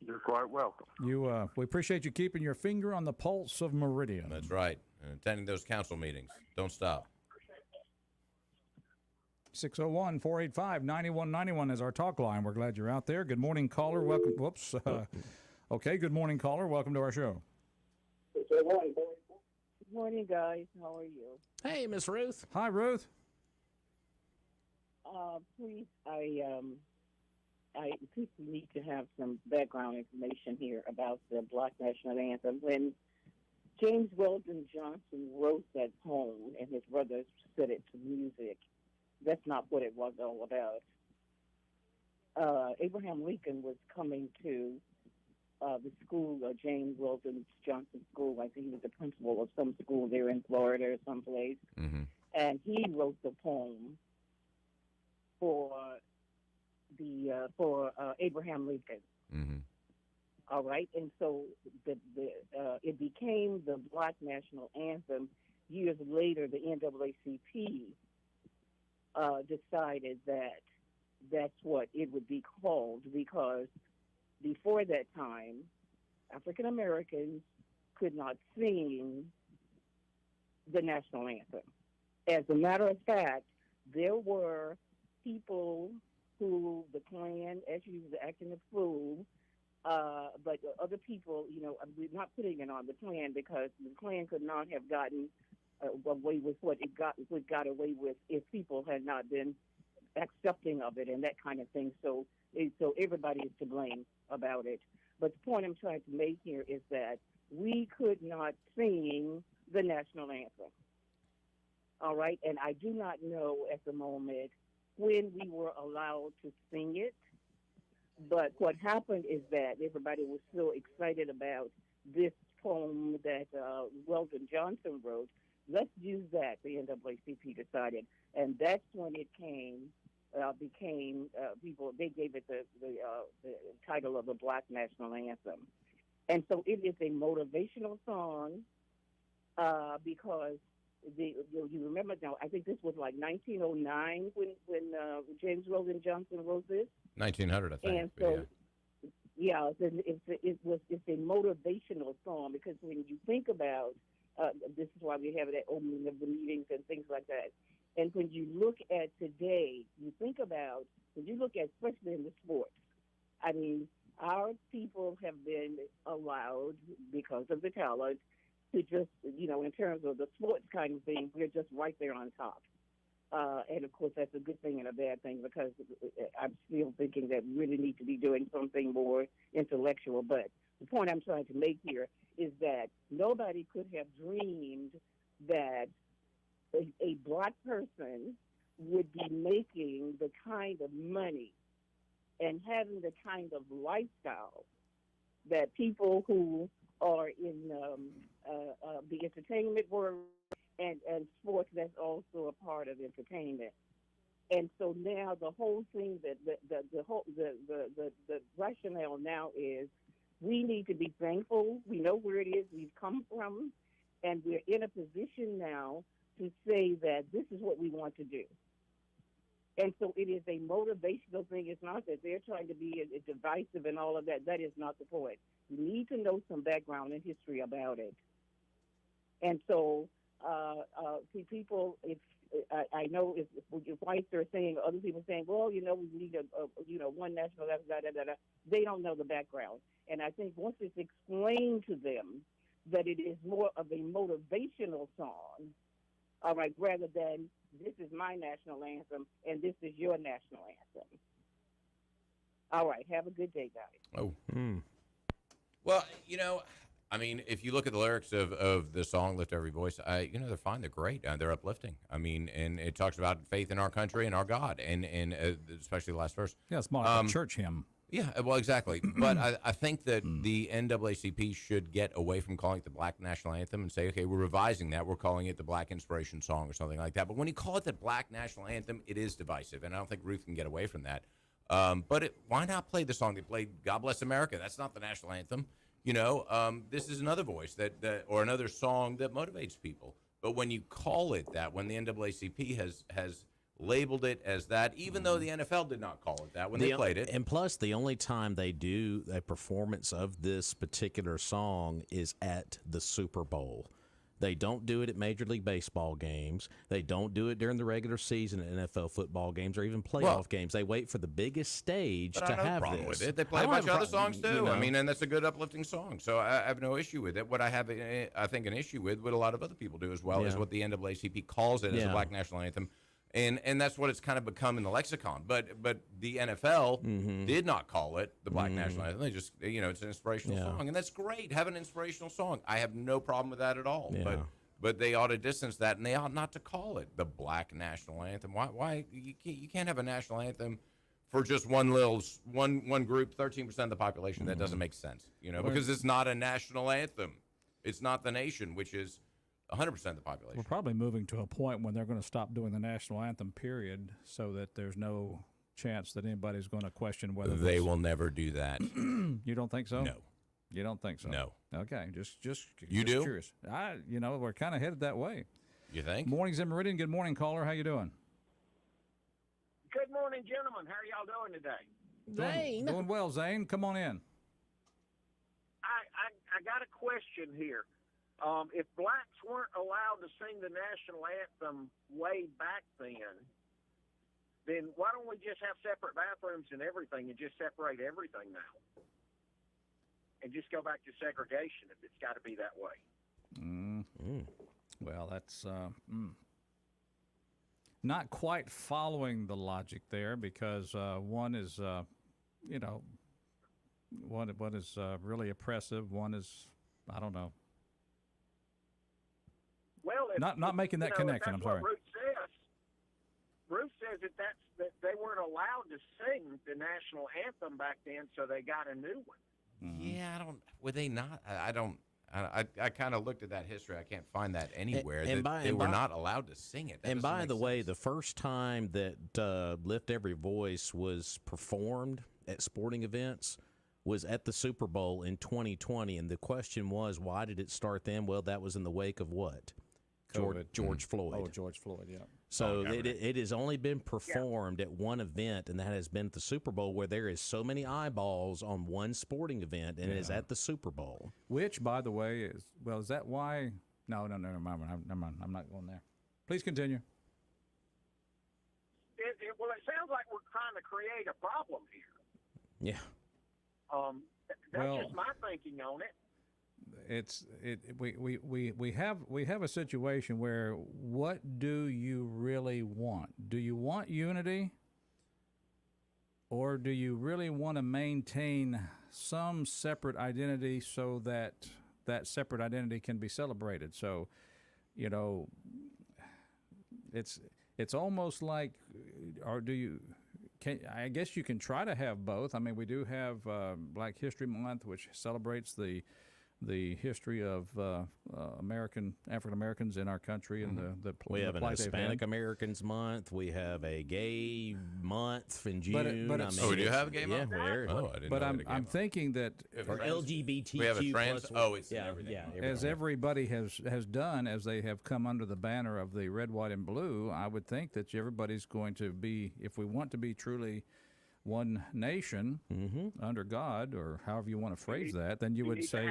You're quite welcome. We appreciate you keeping your finger on the pulse of Meridian. That's right. And attending those council meetings. Don't stop. 601-485-9191 is our talk line. We're glad you're out there. Good morning, caller. Welcome. Whoops. Okay, good morning, caller. Welcome to our show. Good morning, guys. How are you? Hey, Miss Ruth. Hi, Ruth. Please, I think we need to have some background information here about the Black National Anthem. When James Weldon Johnson wrote that poem and his brothers set it to music, that's not what it was all about. Abraham Lincoln was coming to the school, James Weldon Johnson School. I think he was the principal of some school there in Florida or someplace. Mm-hmm. And he wrote the poem for Abraham Lincoln. Mm-hmm. All right, and so it became the Black National Anthem. Years later, the NAACP decided that that's what it would be called, because before that time, African Americans could not sing the national anthem. As a matter of fact, there were people who the Klan, as you was acting a fool, but other people, we're not putting it on the Klan, because the Klan could not have gotten away with what it got away with if people had not been accepting of it and that kind of thing. So everybody is to blame about it. But the point I'm trying to make here is that we could not sing the national anthem. All right, and I do not know at the moment when we were allowed to sing it. But what happened is that everybody was so excited about this poem that Weldon Johnson wrote. Let's use that, the NAACP decided. And that's when it became people, they gave it the title of the Black National Anthem. And so it is a motivational song because you remember now, I think this was like 1909 when James Weldon Johnson wrote this. 1900, I think. And so, it's a motivational song, because when you think about, this is why we have it at opening of the meetings and things like that. And when you look at today, you think about, when you look at, especially in the sports, I mean, our people have been allowed, because of the talent, to just, in terms of the sports kind of thing, we're just right there on top. And of course, that's a good thing and a bad thing, because I'm still thinking that we really need to be doing something more intellectual. But the point I'm trying to make here is that nobody could have dreamed that a black person would be making the kind of money and having the kind of lifestyle that people who are in the entertainment world and sports, that's also a part of entertainment. And so now the whole thing, the rationale now is, we need to be thankful. We know where it is we've come from, and we're in a position now to say that this is what we want to do. And so it is a motivational thing. It's not that they're trying to be divisive and all of that. That is not the point. You need to know some background and history about it. And so people, I know if whites are saying, other people saying, well, we need one national, they don't know the background. And I think once it's explained to them that it is more of a motivational song, all right, rather than this is my national anthem and this is your national anthem. All right, have a good day, guys. Oh. Well, I mean, if you look at the lyrics of the song "Lift Every Voice," they're fine. They're great. They're uplifting. I mean, and it talks about faith in our country and our God, and especially the last verse. Yeah, it's more like a church hymn. Yeah, well, exactly. But I think that the NAACP should get away from calling it the Black National Anthem and say, okay, we're revising that. We're calling it the Black Inspiration Song or something like that. But when you call it the Black National Anthem, it is divisive, and I don't think Ruth can get away from that. But why not play the song they played, God Bless America? That's not the national anthem. This is another voice or another song that motivates people. But when you call it that, when the NAACP has labeled it as that, even though the NFL did not call it that when they played it. And plus, the only time they do a performance of this particular song is at the Super Bowl. They don't do it at Major League Baseball games. They don't do it during the regular season at NFL football games or even playoff games. They wait for the biggest stage to have problem this. with it. They play a bunch of other songs too. I mean, and that's a good uplifting song. So I have no issue with it. What I have, I think, an issue with, what a lot of other people do as well, is what the NAACP calls it as a Black National Anthem. And that's what it's kind of become in the lexicon. But the NFL did not call it the Black National Anthem. They just, it's an inspirational song. And that's great. Have an inspirational song. I have no problem with that at all. Yeah. But they ought to distance that, and they ought not to call it the Black National Anthem. Why you can't have a national anthem for just one group, 13% of the population? That doesn't make sense, because it's not a national anthem. It's not the nation, which is 100% of the population. We're probably moving to a point when they're going to stop doing the national anthem, period, so that there's no chance that anybody's going to question whether they will never do that. You don't think so? No. You don't think so? No. Okay, just you do? Curious. We're kind of headed that way. You think? Mornings in Meridian. Good morning, caller. How you doing? Good morning, gentlemen. How are y'all doing today? Zane. Doing well, Zane. Come on in. I got a question here. If blacks weren't allowed to sing the national anthem way back then why don't we just have separate bathrooms and everything and just separate everything now? And just go back to segregation if it's got to be that way. Well, that's not quite following the logic there, because one is, one is really oppressive. One is, I don't know. Well, not making that connection. I'm sorry. Ruth says that they weren't allowed to sing the national anthem back then, so they got a new one. Yeah, were they not? I kind of looked at that history. I can't find that anywhere. They were not allowed to sing it. And by the way, the first time that Lift Every Voice was performed at sporting events was at the Super Bowl in 2020. And the question was, why did it start then? Well, that was in the wake of what? George Floyd. Oh, George Floyd, yeah. So it has only been performed at one event, and that has been at the Super Bowl, where there is so many eyeballs on one sporting event, and it is at the Super Bowl. Which, by the way, is that why? No, never mind. I'm not going there. Please continue. well, it sounds like we're trying to create a problem here. Yeah. That's just my thinking on it. We have a situation where what do you really want? Do you want unity, or do you really want to maintain some separate identity so that that separate identity can be celebrated? So, you know, it's almost like, or do you? I guess you can try to have both. I mean, we do have Black History Month, which celebrates the history of African Americans in our country and we have the an plight they've Hispanic had. Americans month. We have a gay month in June. But we do have a gay month? Yeah, Oh, I didn't but know we had a gay I'm month. thinking that or LGBTQ. We have a trans. plus- Oh, it's yeah, everything. yeah. as everybody has done, as they have come under the banner of the red, white, and blue, I would think that everybody's going to be, if we want to be truly one nation under God, or however you want to phrase that, then you would say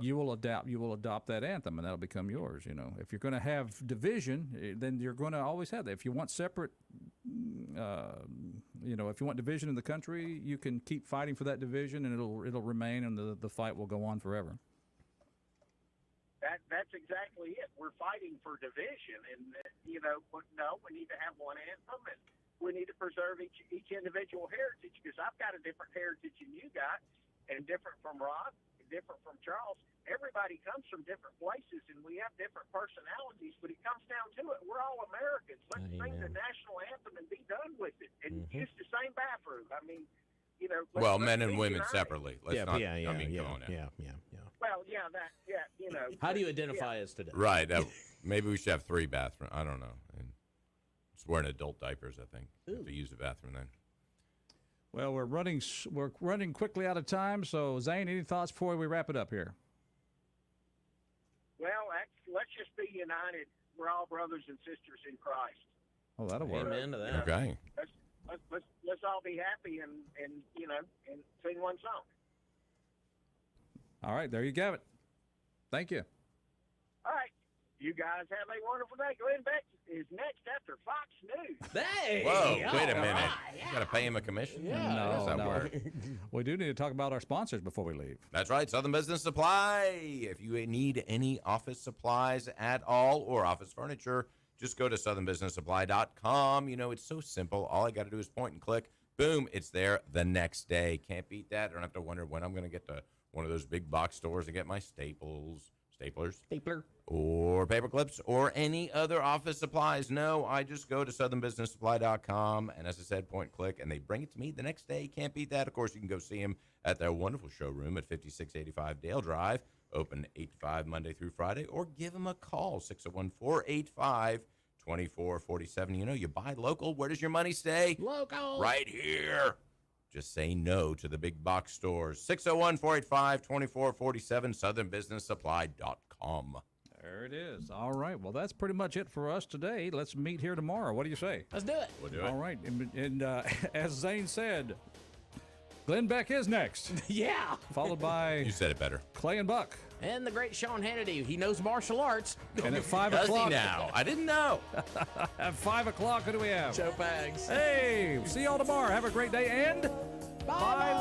you will adopt that anthem, and that'll become yours. You know, if you're going to have division, then you're going to always have that. If you want separate, you know, if you want division in the country, you can keep fighting for that division, and it'll remain, and the fight will go on forever. That's exactly it. We're fighting for division, and you know, no, we need to have one anthem, and we need to preserve each individual heritage, because I've got a different heritage than you got, and different from Rod, different from Charles. Everybody comes from different places, and we have different personalities, but it comes down to it. We're all Americans. Let's sing the national anthem and be done with it, and use the same bathroom. I mean, you know. Well, men and women separately. Let's not. yeah, I mean, yeah, come on now. yeah. Well, you know. How do you identify us today? Right. Maybe we should have 3 bathrooms. I don't know. And just wearing adult diapers, I think, to use the bathroom then. Well, we're running quickly out of time. So, Zane, any thoughts before we wrap it up here? Well, let's just be united. We're all brothers and sisters in Christ. Oh, that'll work. Amen to that. Okay. Let's all be happy and you know, and sing one song. All right, there you have it. Thank you. All right. You guys have a wonderful day. Glenn Beck is next after Fox News. Hey! Whoa, wait a minute. You got to pay him a commission? No, How does that work? We do need to talk about our sponsors before we leave. That's right, Southern Business Supply. If you need any office supplies at all or office furniture, just go to southernbusinesssupply.com. You know, it's so simple. All I got to do is point and click. Boom, it's there the next day. Can't beat that. I don't have to wonder when I'm going to get to one of those big box stores to get my staplers, or paper clips, or any other office supplies. No, I just go to southernbusinesssupply.com, and as I said, point and click, and they bring it to me the next day. Can't beat that. Of course, you can go see them at their wonderful showroom at 5685 Dale Drive, open 8 to 5 Monday through Friday, or give them a call, 601-485-2447. You know, you buy local. Where does your money stay? Local. Right here. Just say no to the big box stores. 601-485-2447, southernbusinesssupply.com. There it is. All right. Well, that's pretty much it for us today. Let's meet here tomorrow. What do you say? Let's do it. We'll do it. All right. And as Zane said, Glenn Beck is next. Yeah. Followed by You said it better. Clay and Buck. And the great Sean Hannity. He knows martial arts. And at 5 Does o'clock. he now? I didn't know. At 5 o'clock, who do we have? Joe Pags. Hey, see y'all tomorrow. Have a great day and bye.